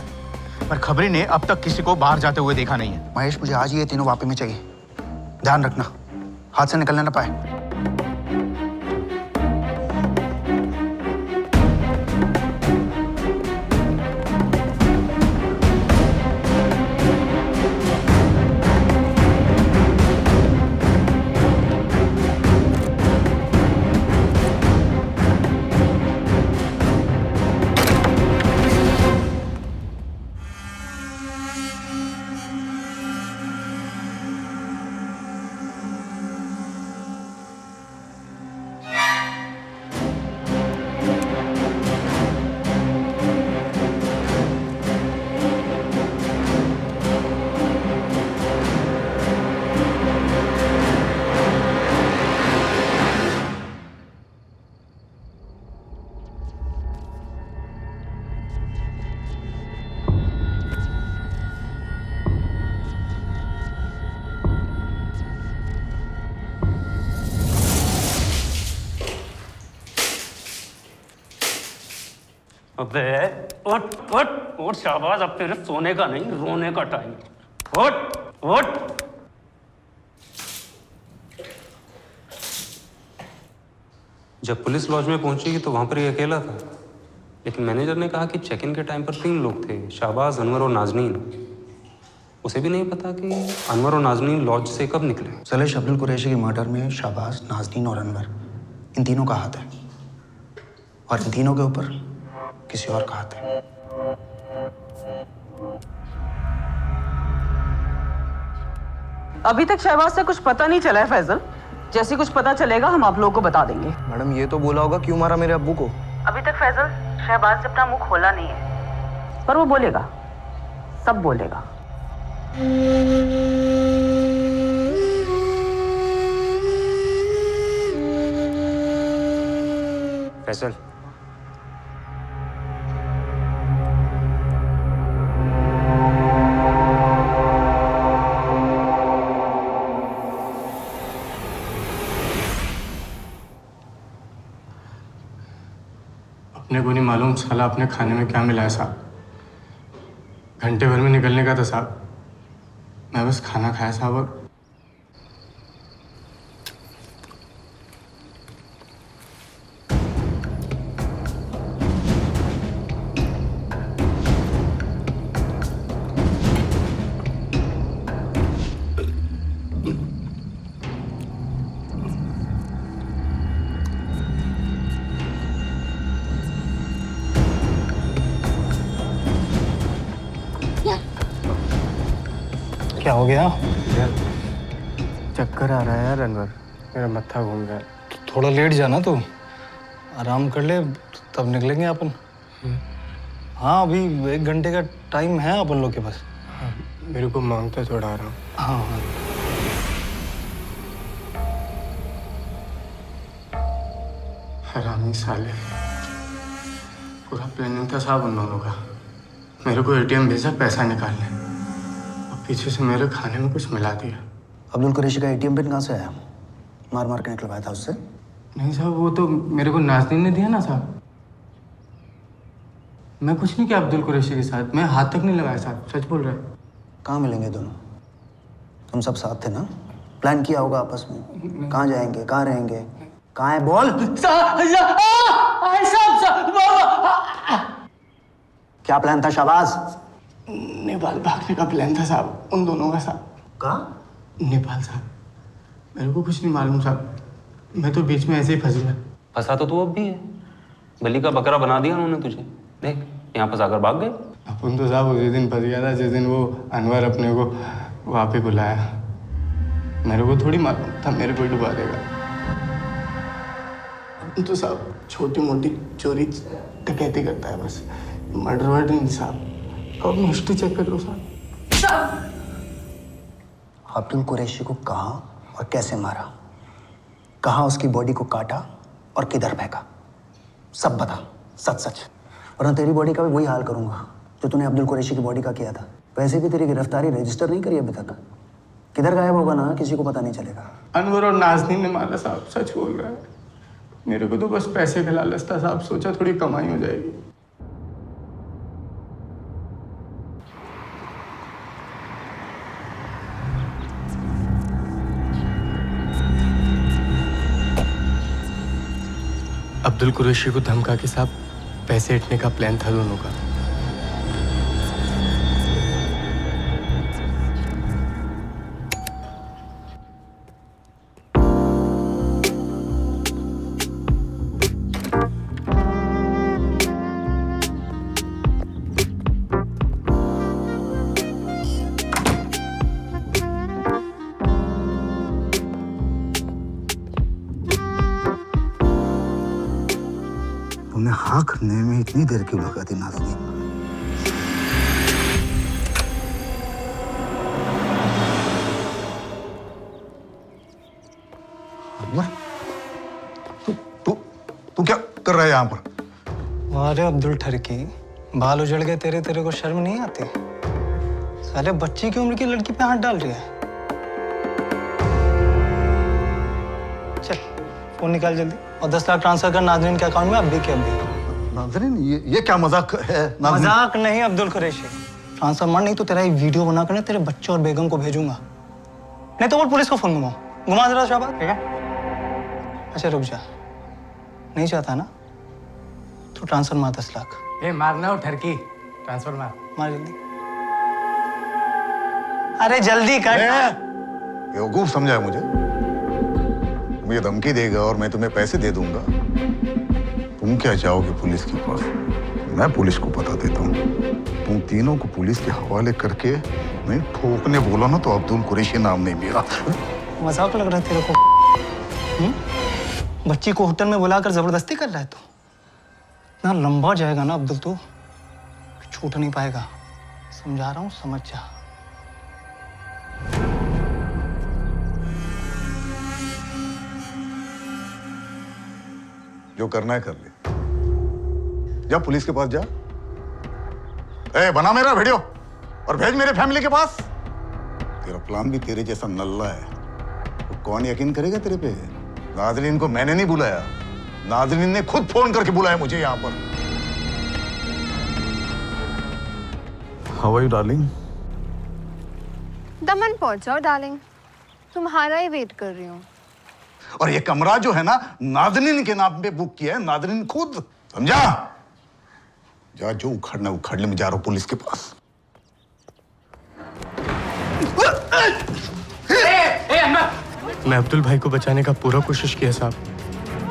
E: पर खबरी ने अब तक किसी को बाहर जाते हुए देखा नहीं है।
L: महेश, मुझे आज ही ये तीनों वापस में चाहिए। ध्यान रखना हाथ से निकलने ना पाए।
O: अबे उठ उठ उठ शाहबाज, अब तेरे सोने का नहीं रोने का टाइम। उठ उठ। जब पुलिस लॉज में पहुंची तो वहां पर ये अकेला था, लेकिन मैनेजर ने कहा कि चेक इन के टाइम पर 3 लोग थे, शाहबाज, अनवर और नाज़नीन। उसे भी नहीं पता कि अनवर और नाज़नीन लॉज से कब निकले।
L: सलेश, अब्दुल कुरैशी के मर्डर में शाहबाज, नाज़नीन और अनवर, इन तीनों का हाथ है, और इन तीनों के ऊपर किसी और का हाथ है।
P: अभी तक शहबाज से कुछ पता नहीं चला है फैजल। जैसे कुछ पता चलेगा हम आप लोगों को बता देंगे।
L: मैडम, ये तो बोला होगा क्यों मारा मेरे अब्बू को।
P: अभी तक फैजल शहबाज से अपना मुंह खोला नहीं है, पर वो बोलेगा, सब बोलेगा।
O: फैसल,
T: अपने को नहीं मालूम साला अपने खाने में क्या मिला है साहब। घंटे भर में निकलने का था साहब, मैं बस खाना खाया साहब। और क्या हो गया? यार चक्कर आ रहा है यार अनवर, मेरा मत्था घूम गया। थोड़ा लेट जाना तू, आराम कर ले तब निकलेंगे अपन। हाँ अभी 1 घंटे का टाइम है अपन लोग के पास। हाँ, मेरे को मांगता थोड़ा आराम। हाँ हाँ हरामी साले, पूरा प्लानिंग था साहब उन दोनों का। मेरे को एटीएम भेजा पैसा निकालने, अब पीछे से मेरे खाने में कुछ मिला दिया।
M: अब्दुल कुरैशी का एटीएम पिन कहाँ से आया? मार मार के निकलवाया था उससे?
T: नहीं साहब, वो तो मेरे को नाज़नीन ने दिया ना साहब। मैं कुछ नहीं किया अब्दुल कुरैशी के साथ, मैं हाथ तक नहीं लगाया साहब, सच बोल रहा है।
M: कहाँ मिलेंगे दोनों? तुम सब साथ थे ना? प्लान किया होगा आपस में, कहाँ जाएंगे, कहाँ रहेंगे, कहाँ है बोल? क्या प्लान था शाबाज?
T: नेपाल भागने का प्लान था साहब, उन दोनों का साहब।
M: कहाँ?
T: नेपाल साहब, मेरे को कुछ नहीं मालूम साहब, मैं तो बीच में ऐसे ही फंस गया।
O: फंसा तो तू अब भी है, बलि का बकरा बना दिया उन्होंने तुझे। देख यहाँ फंसा कर भाग गए।
T: अपन तो साहब उसी दिन फंस गया था जिस दिन वो अनवर अपने को वहाँ पे बुलाया। मेरे को थोड़ी मालूम था मेरे को डुबा देगा। अपन तो साहब छोटी मोटी चोरी डकैती करता है बस, मर्डर वर्डर नहीं साहब। अब हिस्ट्री चेक कर लो साहब।
M: अब्दुल कुरैशी को कहाँ और कैसे मारा, कहाँ उसकी बॉडी को काटा और किधर फेंका, सब बता, सच सच, वरना तेरी बॉडी का भी वही हाल करूंगा जो तूने अब्दुल कुरैशी की बॉडी का किया था। वैसे भी तेरी गिरफ्तारी रजिस्टर नहीं करी अभी तक, किधर गायब होगा ना किसी को पता नहीं चलेगा।
T: अनवर और नाज़नीन ने मारा साहब, सच बोल रहा है। मेरे को तो बस पैसे का लालच था साहब, सोचा थोड़ी कमाई हो जाएगी। अब्दुल कुरैशी को धमका के साहब पैसे हटने का प्लान था दोनों का।
M: तुमने हाँ करने में इतनी देर क्यों लगा दी नाज़नीन?
W: तू क्या कर रहा है यहाँ पर?
T: अरे अब्दुल ठरकी, बाल उजड़ गए तेरे, तेरे को शर्म नहीं आती? साले बच्ची की उम्र की लड़की पे हाथ डाल रही है। चल फोन निकाल जल्दी और 10 लाख ट्रांसफर कर नाज़नीन के अकाउंट में अभी के अभी।
W: नाज़रीन ये क्या मजाक है?
T: मजाक नहीं अब्दुल कुरैशी, ट्रांसफर मार, नहीं तो तेरा एक वीडियो बना कर तेरे बच्चे और बेगम को भेजूंगा, नहीं तो वो पुलिस को फोन घुमा जरा शाबाश, ठीक है? अच्छा रुक जा, नहीं चाहता ना तो ट्रांसफर मार 10 लाख।
B: ए मारना हो ठरकी, ट्रांसफर मार
T: जल्दी। अरे जल्दी कर।
W: बेवकूफ समझा है मुझे धमकी देगा और मैं तुम्हें पैसे दे दूंगा। तुम क्या चाहोगे पुलिस के पास? मैं पुलिस को बता देता हूँ। तुम तीनों को पुलिस के हवाले करके मैं ठोकने बोला ना तो अब्दुल कुरैशी नाम नहीं मेरा।
T: मजाक लग रहा है तेरे को? बच्ची को होटल में बुलाकर जबरदस्ती कर रहा है तू? इतना लंबा जाएगा ना अब्दुल, तू छूट नहीं पाएगा, समझा रहा हूँ, समझ जा।
W: जो करना है कर ले, जा पुलिस के पास जा। बना मेरा वीडियो और भेज मेरे फैमिली के पास। तेरा प्लान भी तेरे जैसा नल्ला है, तो कौन यकीन करेगा तेरे पे? नाज़रीन को मैंने नहीं बुलाया, नाज़रीन ने खुद फोन करके बुलाया मुझे यहाँ पर। How are you darling?
R: Daman पहुंच जाओ डार्लिंग, तुम्हारा ही वेट कर रही हूँ।
W: और ये कमरा जो है ना नाज़रीन के नाम पे बुक किया है, नाज़रीन खुद, समझा? जा, जो उखड़ना उखड़ ले, मैं जा रहा हूं पुलिस के पास।
T: मैं अब्दुल भाई को बचाने का पूरा कोशिश किया साहब,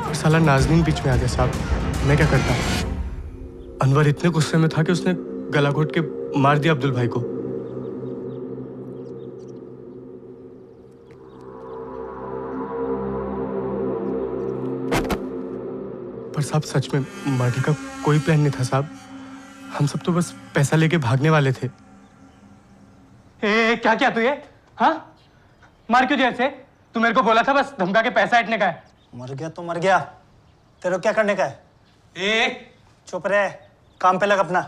T: और साला नाज़नीन बीच में आ गया साहब। मैं क्या करता? अनवर इतने गुस्से में था कि उसने गला घोट के मार दिया अब्दुल भाई को।
B: साहब सच में मर्डर का कोई प्लान नहीं था साहब। हम सब तो बस पैसा लेके भागने वाले थे।
A: ए, क्या किया तू ये? हाँ, मार क्यों दिया इसे? तू मेरे को बोला था बस धमका के पैसा ऐंठने का है।
T: मर गया तो मर गया, तेरे को क्या करने का है? चुप रहे, काम पे लग अपना।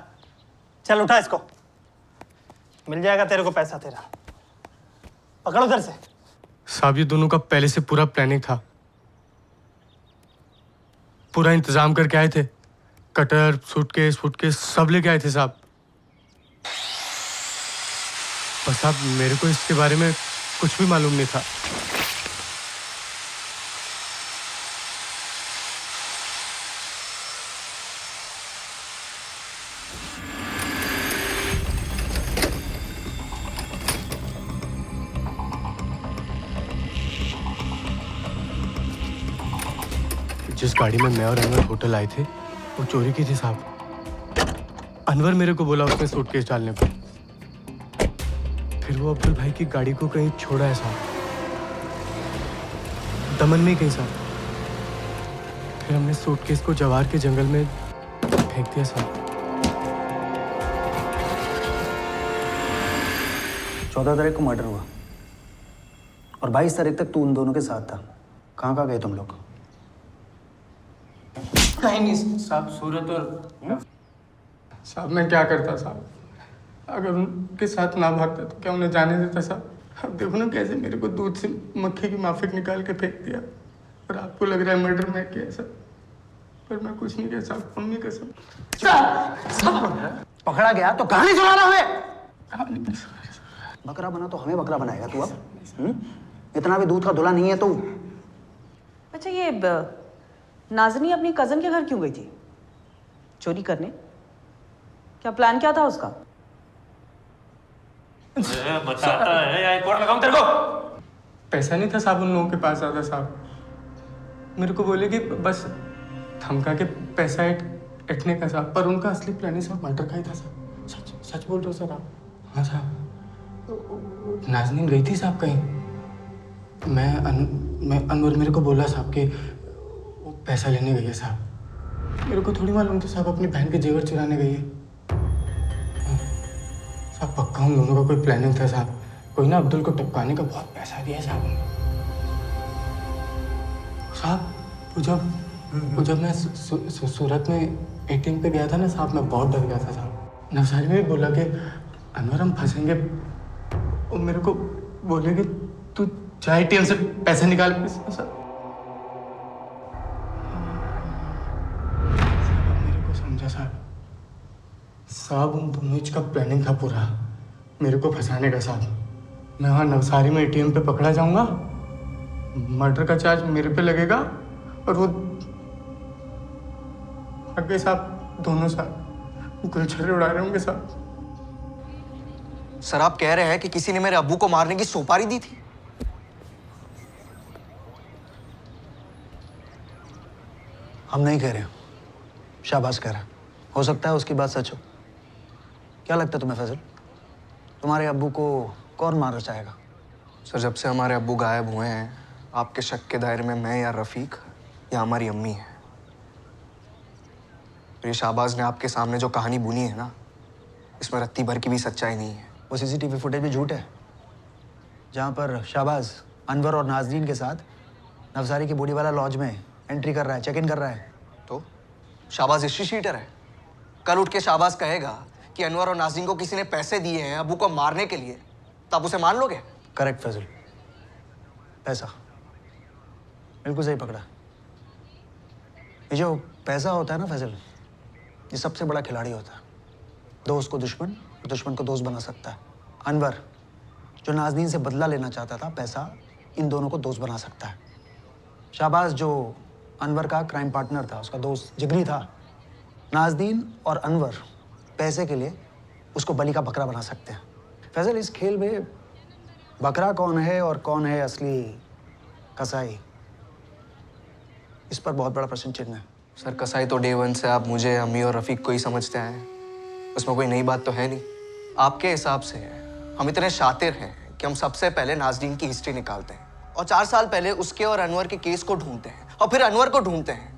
T: चल उठा इसको, मिल जाएगा तेरे को पैसा तेरा। पकड़ उधर से।
B: साहब ये दोनों का पहले से पूरा प्लानिंग था, पूरा इंतजाम करके आए थे। कटर, सूटकेस सब लेके आए थे साहब। और साहब मेरे को इसके बारे में कुछ भी मालूम नहीं था। जिस गाड़ी में मैं और अनवर होटल आए थे वो चोरी की थी साहब। अनवर मेरे को बोला उसने सूटकेस डालने को, फिर वो अब्दुल भाई की गाड़ी को कहीं छोड़ा है साहब, दमन में कहीं साहब। फिर हमने सूटकेस को जवार के जंगल में फेंक दिया साहब।
M: 14 तारीख को मर्डर हुआ और 22 तारीख तक तू उन दोनों के साथ था। कहाँ गए तुम लोग?
B: कहीं नहीं साहब, सूरत और साहब मैं क्या करता साहब? अगर उनके साथ ना भागता तो क्या उन्हें जाने देता साहब? अब देखो ना कैसे मेरे को दूध से मक्खी की माफिक निकाल के फेंक दिया। और आपको लग रहा है मर्डर मैं किया सर, पर मैं कुछ नहीं किया साहब, मम्मी कसम।
M: पकड़ा गया तो कहानी सुनाना हमें। बकरा बना तो हमें बकरा बनाएगा तू अब? इतना भी दूध का धुला नहीं है तू।
P: अच्छा ये नाज़नी अपनी कजन के घर क्यों गई थी? चोरी करने? क्या प्लान क्या था उसका?
A: बताता है या एक और लगाऊं तेरे को?
B: पैसा नहीं था साहब उन लोगों के पास ज़्यादा साहब। मेरे को बोले कि बस धमका के पैसा ऐंठने का साहब, पर उनका असली प्लान ही साहब मर्डर का ही था साहब। सच सच बोल रहे हो सर आप? हाँ साहब, नाज़नीन गई थी साहब कहीं। मैं अनवर मेरे को बोला साहब कि वो पैसा लेने गई है साहब। मेरे को थोड़ी मालूम था साहब अपनी बहन के जेवर चुराने गई है साहब। पक्का उन दोनों का कोई प्लानिंग था साहब। कोई ना अब्दुल को टपकाने का बहुत पैसा दिया साहब साहब। वो जब मैं सूरत में एटीएम पे गया था ना साहब, मैं बहुत डर गया था साहब। नवसारी में भी बोला कि अनवर हम फंसेंगे। वो मेरे को बोले कि तू चाहे एटीएम से पैसे निकाल साहब। मेरे को समझा साहब। साहब उन दोनों का प्लानिंग था पूरा मेरे को फंसाने का साहब। मैं वहाँ नवसारी में एटीएम पे पकड़ा जाऊंगा, मर्डर का चार्ज मेरे पे लगेगा और वो आगे साहब दोनों साहब गुलछर्रे उड़ा रहे होंगे साहब।
L: सर आप कह रहे हैं कि किसी ने मेरे अब्बू को मारने की सुपारी दी थी?
M: हम नहीं कह रहे, शाबाश कह रहा। हो सकता है उसकी बात सच हो। क्या लगता है तुम्हें फैजल, तुम्हारे अब्बू को कौन मारना चाहेगा?
L: सर जब से हमारे अब्बू गायब हुए हैं, आपके शक के दायरे में मैं या रफीक या हमारी अम्मी है। तो ये शाहबाज ने आपके सामने जो कहानी बुनी है ना, इसमें रत्ती भर की भी सच्चाई नहीं है।
M: वो सीसीटीवी फुटेज भी झूठ है, जहाँ पर शाहबाज अनवर और नाजरीन के साथ नवसारी की बॉडीवाला लॉज में एंट्री कर रहा है, चेक इन कर रहा है।
L: तो शाहबाज हिस्ट्री शीटर है। कल उठ के शाहबाज कहेगा कि अनवर और नाज़रीन को किसी ने पैसे दिए हैं अब्बू को मारने के लिए, तो आप उसे मान लोगे?
M: करेक्ट फैजल, पैसा बिल्कुल सही पकड़ा। ये जो पैसा होता है ना फैजल, ये सबसे बड़ा खिलाड़ी होता है। दोस्त को दुश्मन, दुश्मन को दोस्त बना सकता है। अनवर जो नाज़नीन से बदला लेना चाहता था, पैसा इन दोनों को दोस्त बना सकता है। शाहबाज जो अनवर का क्राइम पार्टनर था, उसका दोस्त जिगरी था। नाज़नीन और अनवर पैसे के लिए उसको बलि का बकरा बना सकते हैं। फैजल इस खेल में बकरा कौन है और कौन है असली कसाई, इस पर बहुत बड़ा प्रश्न चिन्ह है।
L: सर कसाई तो डे वन से आप मुझे, अम्मी और रफीक को ही समझते आए हैं, उसमें कोई नई बात तो है नहीं। आपके हिसाब से हम इतने शातिर हैं कि हम सबसे पहले नाज़रीन की हिस्ट्री निकालते हैं और 4 साल पहले उसके और अनवर के केस को ढूंढते हैं और फिर अनवर को ढूंढते हैं।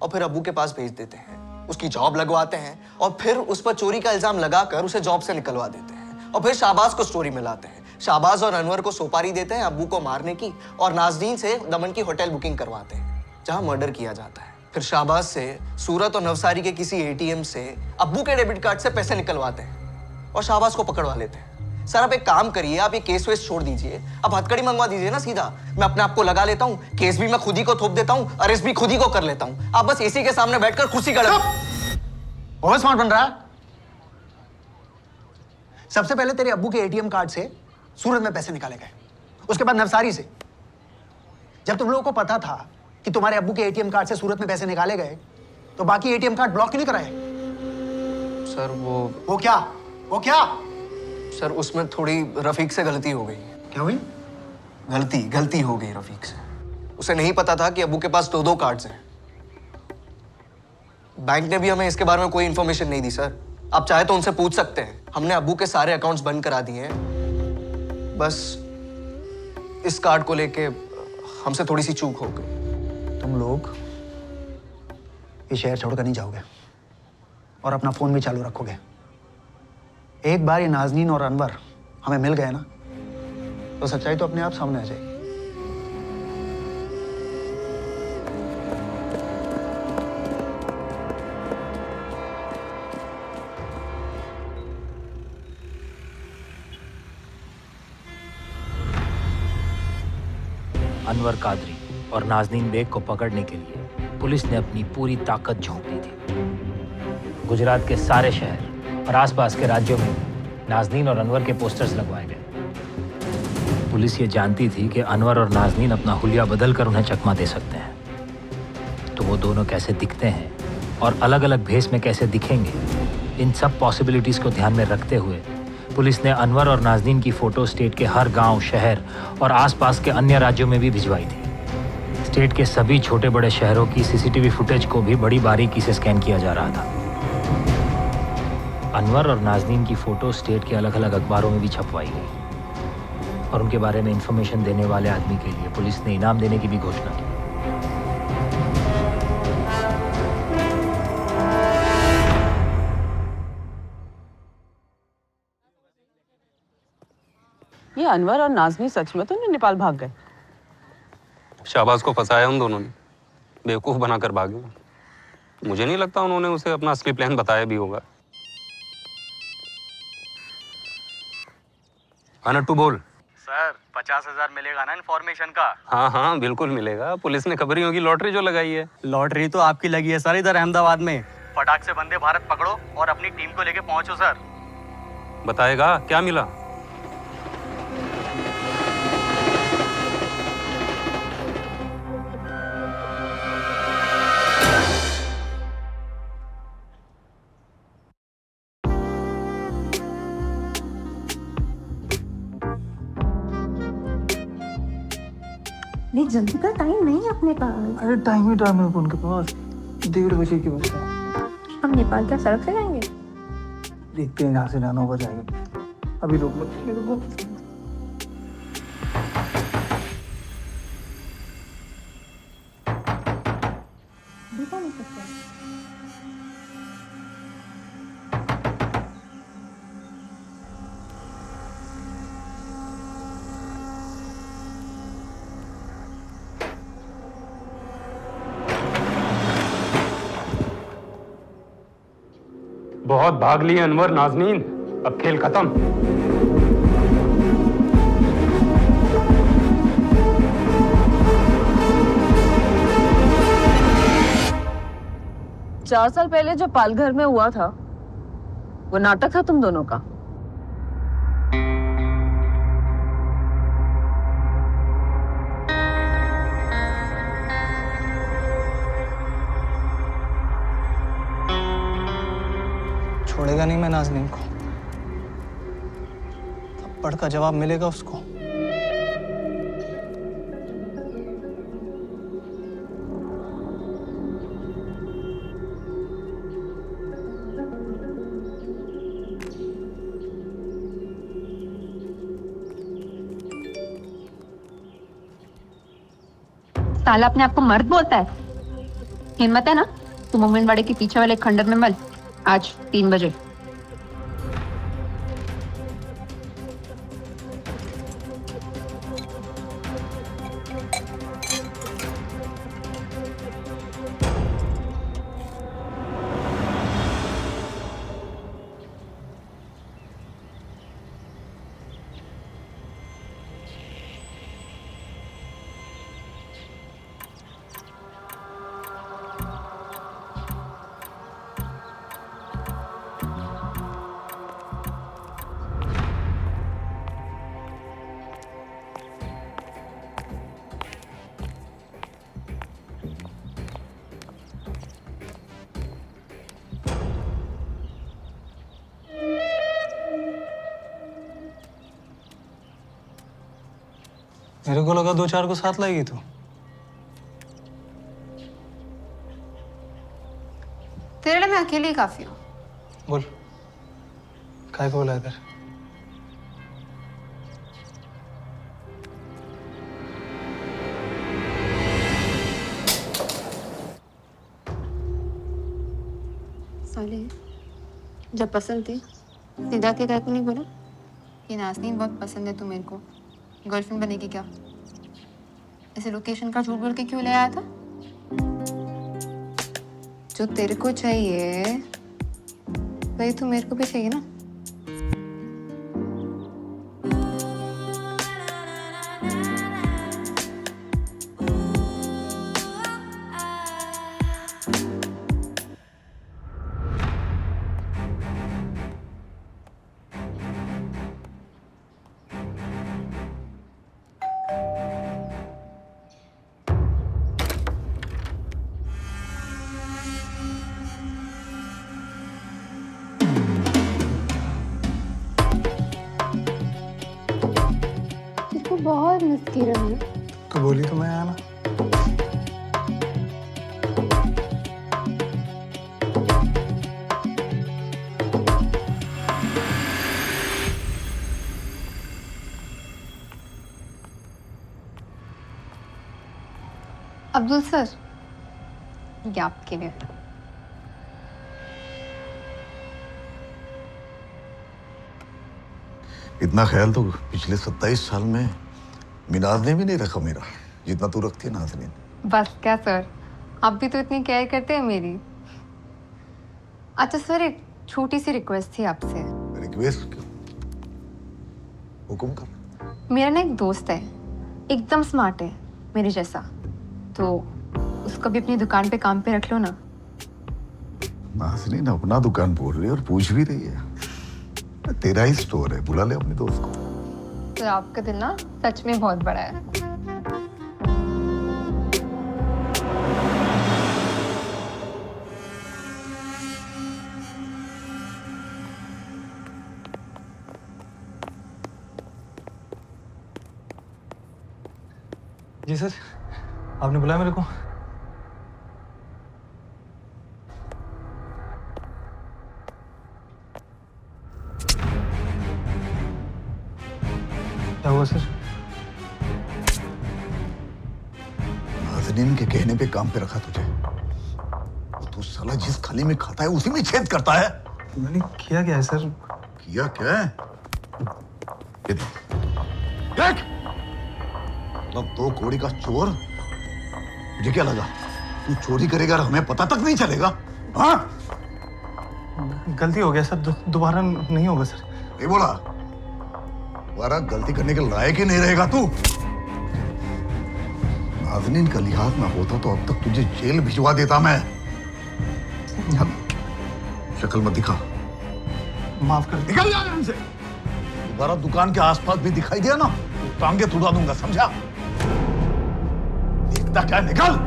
L: और फिर अब्बू के पास भेज देते हैं, उसकी जॉब लगवाते हैं और फिर उस पर चोरी का इल्जाम लगाकर उसे जॉब से निकलवा देते हैं और फिर शाहबाज को स्टोरी में लाते हैं। शाहबाज और अनवर को सुपारी देते हैं अब्बू को मारने की और नाज़रीन से दमन की होटल बुकिंग करवाते हैं जहां मर्डर किया जाता है। फिर शाहबाज से सूरत और नवसारी के किसी एटीएम से अब्बू के डेबिट कार्ड से पैसे निकलवाते हैं और शाहबाज को पकड़वा लेते हैं। सर आप एक काम करिए, आप ये केस वेस छोड़ दीजिए, आप हथकड़ी मंगवा दीजिए ना सीधा। मैं अपने आप को लगा लेता हूँ, केस भी मैं खुद ही को थोप देता हूँ, अरेस्ट भी खुद ही को कर लेता हूँ। आप बस एसी के सामने बैठकर खुशी कर
M: बहुत स्मार्ट बन रहा। सबसे पहले तेरे अब्बू के एटीएम कार्ड से सूरत में पैसे निकाले गए, उसके बाद नवसारी से। जब तुम लोगों को पता था कि तुम्हारे अब्बू के एटीएम कार्ड से सूरत में पैसे निकाले गए तो बाकी एटीएम कार्ड ब्लॉक क्यों नहीं कराए?
L: सर वो
M: क्या?
L: सर उसमें थोड़ी रफीक से गलती हो गई।
M: क्या हुई?
L: गलती हो गई रफीक से। उसे नहीं पता था कि अब्बू के पास 2 कार्ड्स हैं। बैंक ने भी हमें इसके बारे में कोई इंफॉर्मेशन नहीं दी सर। आप चाहे तो उनसे पूछ सकते हैं। हमने अब्बू के सारे अकाउंट्स बंद करा दिए हैं, बस इस कार्ड को लेके हमसे थोड़ी सी चूक हो गई।
M: तुम लोग ये शहर छोड़कर नहीं जाओगे और अपना फोन भी चालू रखोगे। एक बार ये नाज़नीन और अनवर हमें मिल गए ना तो सच्चाई तो अपने आप सामने आ जाएगी।
I: अनवर कादरी और नाज़नीन बेग को पकड़ने के लिए पुलिस ने अपनी पूरी ताकत झोंक दी थी। गुजरात के सारे शहर और आसपास के राज्यों में नाज़नीन और अनवर के पोस्टर्स लगवाए गए। पुलिस ये जानती थी कि अनवर और नाज़नीन अपना हुलिया बदल कर उन्हें चकमा दे सकते हैं। तो वो दोनों कैसे दिखते हैं और अलग अलग भेस में कैसे दिखेंगे, इन सब पॉसिबिलिटीज़ को ध्यान में रखते हुए पुलिस ने अनवर और नाज़नीन की फ़ोटो स्टेट के हर गांव, शहर और आसपास के अन्य राज्यों में भी भिजवाई थी। स्टेट के सभी छोटे बड़े शहरों की सीसीटीवी फुटेज को भी बड़ी बारीकी से स्कैन किया जा रहा था। अनवर और नाज़नीन की फ़ोटो स्टेट के अलग अलग अखबारों में भी छपवाई गई और उनके बारे में इंफॉर्मेशन देने वाले आदमी के लिए पुलिस ने इनाम देने की भी घोषणा की।
P: ये अनवर और नाज़नीन सच में तो नहीं नेपाल भाग गए?
O: शाहबाज को फंसाया उन दोनों ने, बेवकूफ बनाकर भागे। मुझे नहीं लगता उन्होंने उसे अपना असली प्लान बताया भी होगा। नट्टू बोल।
A: सर 50,000 मिलेगा ना इन्फॉर्मेशन का?
O: हाँ हाँ बिल्कुल मिलेगा। पुलिस ने खबर ही होगी लॉटरी जो लगाई है।
A: लॉटरी तो आपकी लगी है सर इधर अहमदाबाद में। फटाक से वंदे भारत पकड़ो और अपनी टीम को लेके पहुंचो सर।
O: बताएगा क्या मिला?
X: नहीं जल्दी का टाइम नहीं है अपने पास।
T: अरे टाइम ही टाइम है उनके पास, 1:30 बजे की बस है।
X: हम नेपाल क्या सड़क से जाएंगे?
T: देखते हैं यहाँ से 9 बजे आएंगे। अभी रुक रुको।
X: देखो नहीं सकते।
O: बहुत भाग लिए अनवर नाज़नीन, अब खेल खत्म।
P: चार साल पहले जो पालघर में हुआ था वो नाटक था तुम दोनों का।
T: छोड़ेगा नहीं मैं नाज़नीन को, थप्पड़ का जवाब मिलेगा उसको।
R: साला अपने आप को मर्द बोलता है। हिम्मत है ना तो मोमिन वाड़े के पीछे वाले खंडर में मल आज 3 बजे।
T: मेरे को लगा 2-4 को साथ लाएगी तू।
R: तेरे लिए मैं अकेली ही काफी हूँ।
T: बोल काय को बुलाया इधर?
R: साले जब पसंद थी सीधा के को नहीं बोला कि नाज़नीन बहुत पसंद है तू मेरे को, गर्लफ्रेंड बनेगी क्या? ऐसे लोकेशन का झूठ बोल के क्यों ले आया था? जो तेरे को चाहिए वही तो मेरे को भी चाहिए ना। बहुत मिस की रही हूँ।
T: तो बोली तो मैं आया ना।
R: अब्दुल सर ये आपके लिए।
W: इतना ख्याल तो पिछले 27 साल में मिनाज ने भी नहीं रखा मेरा, जितना तू रखती है नाज़नीन।
R: बस क्या सर, आप भी तो इतनी केयर करते हैं मेरी। अच्छा सर, एक छोटी सी रिक्वेस्ट थी आपसे।
W: रिक्वेस्ट क्यों? हुक्म कर।
R: मेरा ना एक दोस्त है, एकदम स्मार्ट है मेरे जैसा, तो उसको भी अपनी दुकान पे काम पे रख लो ना।
W: नाज़नीन अपना दुकान बोल रही है और पूछ भी रही है। तेरा ही स्टोर है, बुला ले अपने दोस्त को।
R: तो आपका दिल ना सच में बहुत बड़ा है।
T: जी सर, आपने बुलाया मेरे को? क्या हुआ सर?
W: नाज़नीन के कहने पे काम पे रखा तुझे, और तू साला जिस थाली में खाता है उसी में छेद करता है।
T: मैंने किया क्या है सर?
W: किया क्या है? ये देख, मतलब 2 कौड़ी का चोर, मुझे क्या लगा तू चोरी करेगा और हमें पता तक नहीं चलेगा? हाँ?
T: गलती हो गया सर, दोबारा नहीं होगा सर।
W: ये बोला दोबारा गलती करने के लायक ही नहीं रहेगा तू। नाज़नीन का लिहाज ना होता तो अब तक तुझे जेल भिजवा देता मैं। शक्ल मत दिखा।
T: माफ कर।
W: निकल जा यहाँ से। दोबारा दुकान के आसपास भी दिखाई दिया ना, टांगे तुड़ा दूंगा, समझा? देखता क्या, निकल।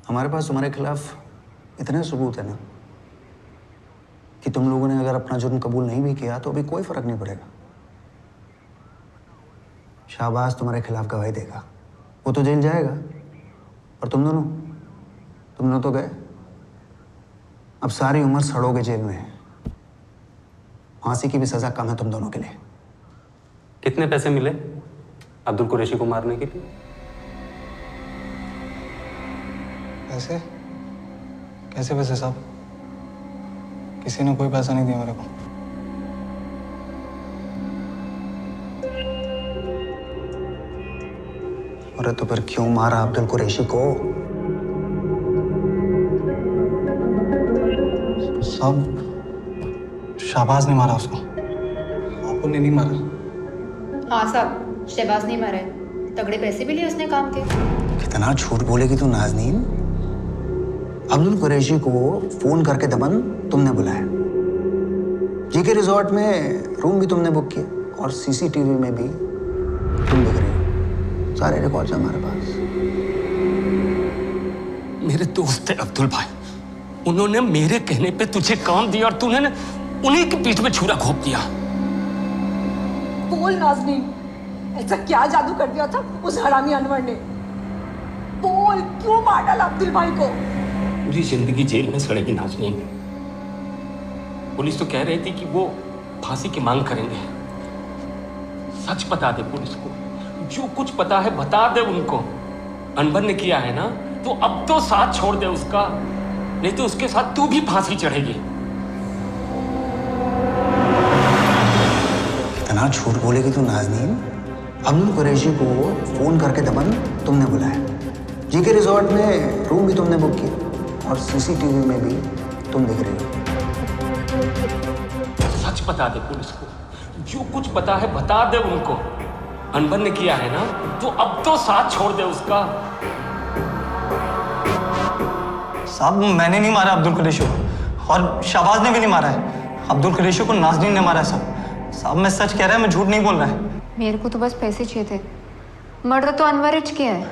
M: हमारे पास तुम्हारे खिलाफ इतने सबूत है ना कि तुम लोगों ने अगर अपना जुर्म कबूल नहीं भी किया तो अभी कोई फर्क नहीं पड़ेगा। शाहबाज तुम्हारे खिलाफ गवाही देगा, वो तो जेल जाएगा, और तुम दोनों तो गए। अब सारी उम्र सड़ोगे जेल में, फांसी की भी सजा कम है तुम दोनों के लिए।
O: कितने पैसे मिले अब्दुल कुरैशी को मारने के लिए?
T: पैसे? कैसे पैसे साहब? किसी ने कोई पैसा नहीं दिया मेरे को।
M: अरे तो फिर क्यों मारा अब्दुल कुरैशी को?
T: साहब शाहबाज ने मारा उसको, आपको ने नहीं मारा।
R: हाँ साहब, शहबाज नहीं मारा है, तगड़े पैसे भी लिए उसने काम के।
M: कितना झूठ बोलेगी तू नाज़नीन। अब्दुल कुरैशी को फोन करके दमन तुमने बुलाया, जीके रिजॉर्ट में रूम भी तुमने बुक किया और सीसीटीवी में भी तुम दिख रही हो। सारे रिकॉर्ड्स हैं हमारे पास।
D: मेरे दोस्त है अब्दुल भाई, उन्होंने मेरे कहने पे तुझे काम दिया और तूने ना उन्हीं के पीठ में छुरा घोंप दिया।
Q: बोल नाज़नीन, ऐसा क्या जादू कर दिया था उस हरामी अनवर ने? बोल, क्यों मार डाला अब्दुल भाई को?
D: पूरी जिंदगी जेल में सड़ेगी नाज़नीन। पुलिस तो कह रही थी कि वो फांसी की मांग करेंगे। सच बता दे पुलिस को, जो कुछ पता है बता दे उनको। अनवर ने किया है ना, तो अब तो साथ छोड़ दे उसका, नहीं तो उसके साथ तू भी फांसी चढ़ेगी।
M: कितना झूठ बोलेगी तू नाज़नीन। अब्दुल कुरैशी को फोन करके दमन तुमने बुलाया, जीके रिजॉर्ट में रूम भी तुमने बुक किया और सीसीटीवी में भी तुम दिख रही हो।
D: सच बता दे पुलिस को, जो कुछ पता है बता दे उनको। अनवर ने किया है ना, तो अब तो साथ छोड़ दे उसका।
T: साहब मैंने नहीं मारा अब्दुल कुरैशी को, और शाहबाज ने भी नहीं मारा है। अब्दुल कुरैशी को नाज़नीन ने मारा है साहब। साहब मैं सच कह रहा है, मैं झूठ नहीं बोल रहा है।
R: मेरे को तो बस पैसे चाहिए थे, मर्डर तो अनवर इच किया है।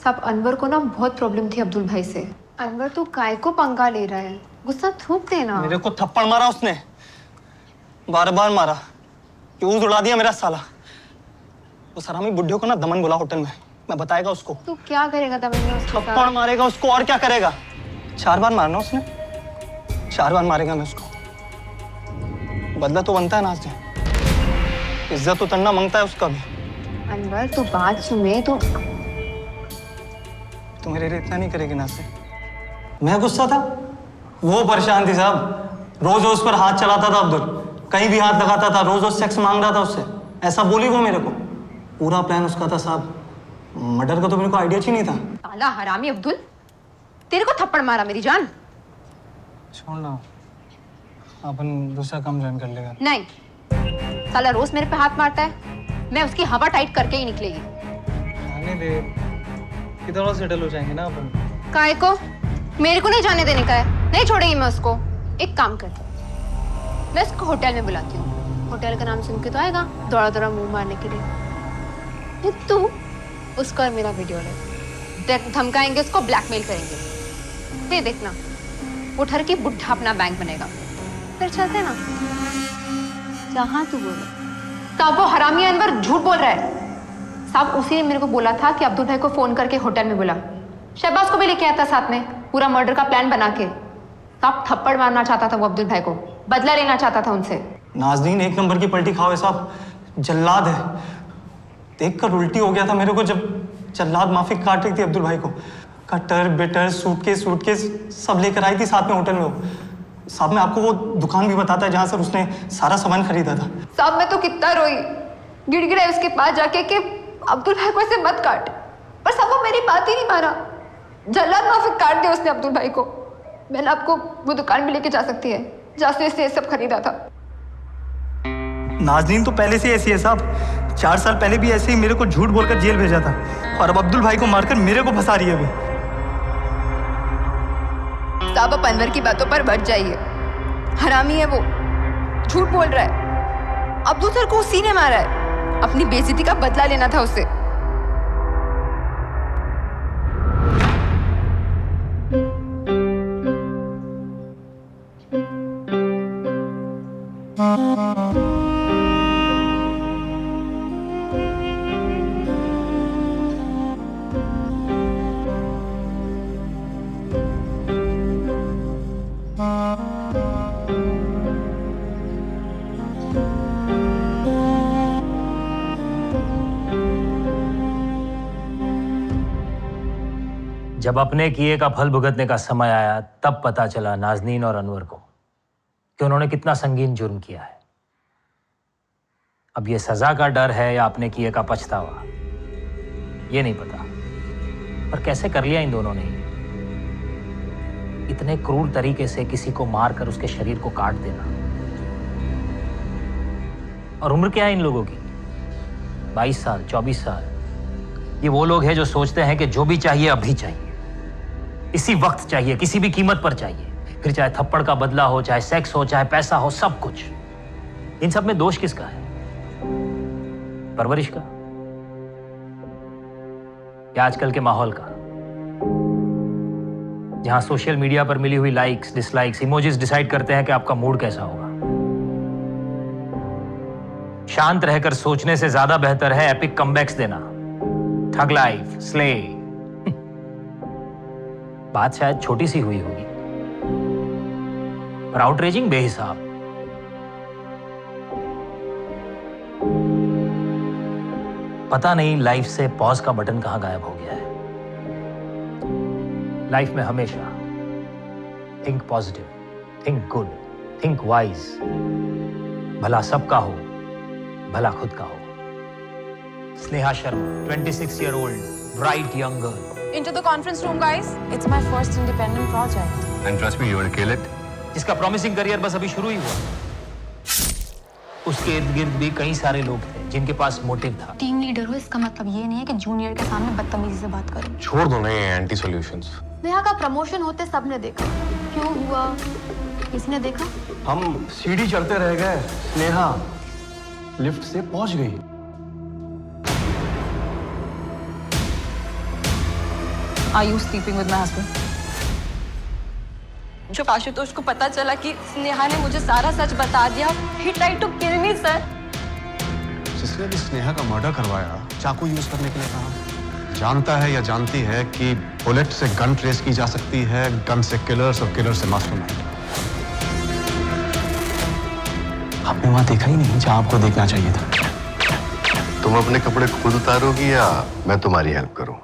R: साहब अनवर को ना बहुत प्रॉब्लम थी अब्दुल भाई से। अनवर तू काय को पंगा ले रहा है, गुस्सा थूक देना।
T: मेरे को थप्पड़ मारा उसने, बार बार मारा, फ्यूज उड़ा दिया मेरा साला। उस हरामी बुड्ढे को ना दमन बुला होटल में, मैं बताएगा उसको।
R: तू क्या करेगा दमन में उसके साथ?
T: थप्पड़ मारेगा उसको, और क्या करेगा। 4 बार मारना उसने, 4 बार मारेगा मैं उसको। बदला तो बनता है नाज़नीन, इज्जत तो तन्ना मांगता है उसका भी।
R: अनवर तू बात सुने,
T: तू मेरे लिए इतना नहीं करेगी नाज़नीन। मैं गुस्सा था, वो परेशान थी साहब। रोज उस पर हाथ चलाता था अब्दुल, कहीं भी हाथ लगाता था, रोज रोज सेक्स मांग रहा था उससे। ऐसा बोली वो मेरे को। पूरा प्लान उसका था साहब, मर्डर का तो मेरे को आइडिया ही नहीं था।
R: साला हरामी अब्दुल, तेरे को थप्पड़ मारा मेरी जान।
T: छोड़ ना, अपन दूसरा काम ज्वाइन कर लेगा।
R: नहीं, साला रोज मेरे पे हाथ मारता है, मैं उसकी हवा टाइट करके ही निकलेगी।
T: आने दे, किधर और सेटल हो जाएंगे ना अपन।
R: काय को? मेरे को नहीं जाने देने का है, नहीं छोड़ेगी मैं उसको। एक काम करती हूँ, मैं उसको होटल में बुलाती हूँ। होटल का नाम सुन के तो आएगा दौड़ा दौड़ा मुंह मारने के लिए। फिर तू उसका और मेरा वीडियो ले, धमकाएंगे उसको, ब्लैकमेल करेंगे। फिर देखना वो ठर के बुढ़ा अपना बैंक बनेगा। फिर चलते ना जहाँ तू बोले। तब वो हरामी अनवर झूठ बोल रहा है साहब। उसी ने मेरे को बोला था कि अब्दुल भाई को फोन करके होटल में बुला, शहबाज को भी लेके आया था साथ में, पूरा मर्डर का प्लान बना के। तब थप्पड़ मारना चाहता था वो अब्दुल भाई को, बदला लेना चाहता था उनसे।
T: नाज़नीन एक नंबर की पलटी खाओ साहब, जल्लाद है। देखकर उल्टी हो गया था मेरे को जब जल्लाद माफी काट रही थी अब्दुल भाई को। कटर बिटर सूटकेस सब लेकर आई थी साथ में होटल में वो। साहब मैं आपको वो दुकान भी बताता है जहाँ से उसने सारा सामान खरीदा था।
R: साहब मैं तो कितना रोई, गिड़गिड़ाई उसके पास जाके कि अब्दुल भाई को ऐसे मत काट, पर साहब वो मेरी बात ही नहीं माना। जल्लाद माफी काट दिया उसने अब्दुल भाई को। मैंने आपको वो दुकान भी लेके जा सकती है जहाँ से इसने सब खरीदा था।
T: नाज़नीन तो पहले से ऐसी है साहब, 4 साल पहले भी ऐसे ही मेरे को झूठ बोलकर जेल भेजा था, और अब अब्दुल भाई को मारकर मेरे को फंसा रही है अभी।
R: साहब आप अनवर की बातों पर बढ़ जाइए, हरामी है वो, झूठ बोल रहा है। अब्दुल सर को उसी ने मारा है, अपनी बेइज्जती का बदला लेना था उससे।
I: जब अपने किए का फल भुगतने का समय आया तब पता चला नाजनीन और अनवर को कि उन्होंने कितना संगीन जुर्म किया है। अब ये सजा का डर है या अपने किए का पछतावा, ये नहीं पता, पर कैसे कर लिया इन दोनों ने। इतने क्रूर तरीके से किसी को मारकर उसके शरीर को काट देना। और उम्र क्या है इन लोगों की? 22 साल, 24 साल। ये वो लोग हैं जो सोचते हैं कि जो भी चाहिए अभी चाहिए, इसी वक्त चाहिए, किसी भी कीमत पर चाहिए। फिर चाहे थप्पड़ का बदला हो, चाहे सेक्स हो, चाहे पैसा हो, सब कुछ। इन सब में दोष किसका है? परवरिश का या आजकल के माहौल का, जहां सोशल मीडिया पर मिली हुई लाइक्स, डिसलाइक्स, इमोजीज डिसाइड करते हैं कि आपका मूड कैसा होगा। शांत रहकर सोचने से ज्यादा बेहतर है एपिक कमबैक्स देना। Thug life, slay. बात शायद छोटी सी हुई होगी, पर आउटरेजिंग बेहिसाब। पता नहीं लाइफ से पॉज का बटन कहां गायब हो गया है। लाइफ में हमेशा think positive, think good, think wise. भला सबका हो, भला खुद का हो। Sneha Sharma, 26 year old, bright young girl.
R: Into the conference room, guys. It's my first independent project.
S: And trust me, you will kill it.
I: जिसका प्रॉमिसिंग करियर बस अभी शुरू ही हुआ। उसके इर्द गिर्द भी कई सारे लोग थे जिनके पास मोटिव था।
X: टीम लीडर हो इसका मतलब ये नहीं है कि जूनियर के सामने बदतमीजी से बात करो।
S: छोड़ दो ना ये एंटी सॉल्यूशंस।
X: नेहा का प्रमोशन होते सबने देखा, क्यों हुआ किसी ने देखा?
C: हम सीढ़ी चढ़ते रह गए, स्नेहा लिफ्ट से पहुंच गई।
R: Are you sleeping with my husband? जब आशुतोष को पता चला कि स्नेहा ने मुझे सारा सच बता दिया, he tried to kill me, sir.
W: जिसने भी स्नेहा का मर्डर करवाया, चाकू यूज करने के लिए कहा। जानता है या जानती है कि बुलेट से गन ट्रेस की जा सकती है, गन से किलर्स और किलर से मास्टरमाइंड।
L: आपने वहां देखा ही नहीं जहां आपको देखना चाहिए था।
F: तुम अपने कपड़े खुद उतारोगी या मैं तुम्हारी हेल्प करूं?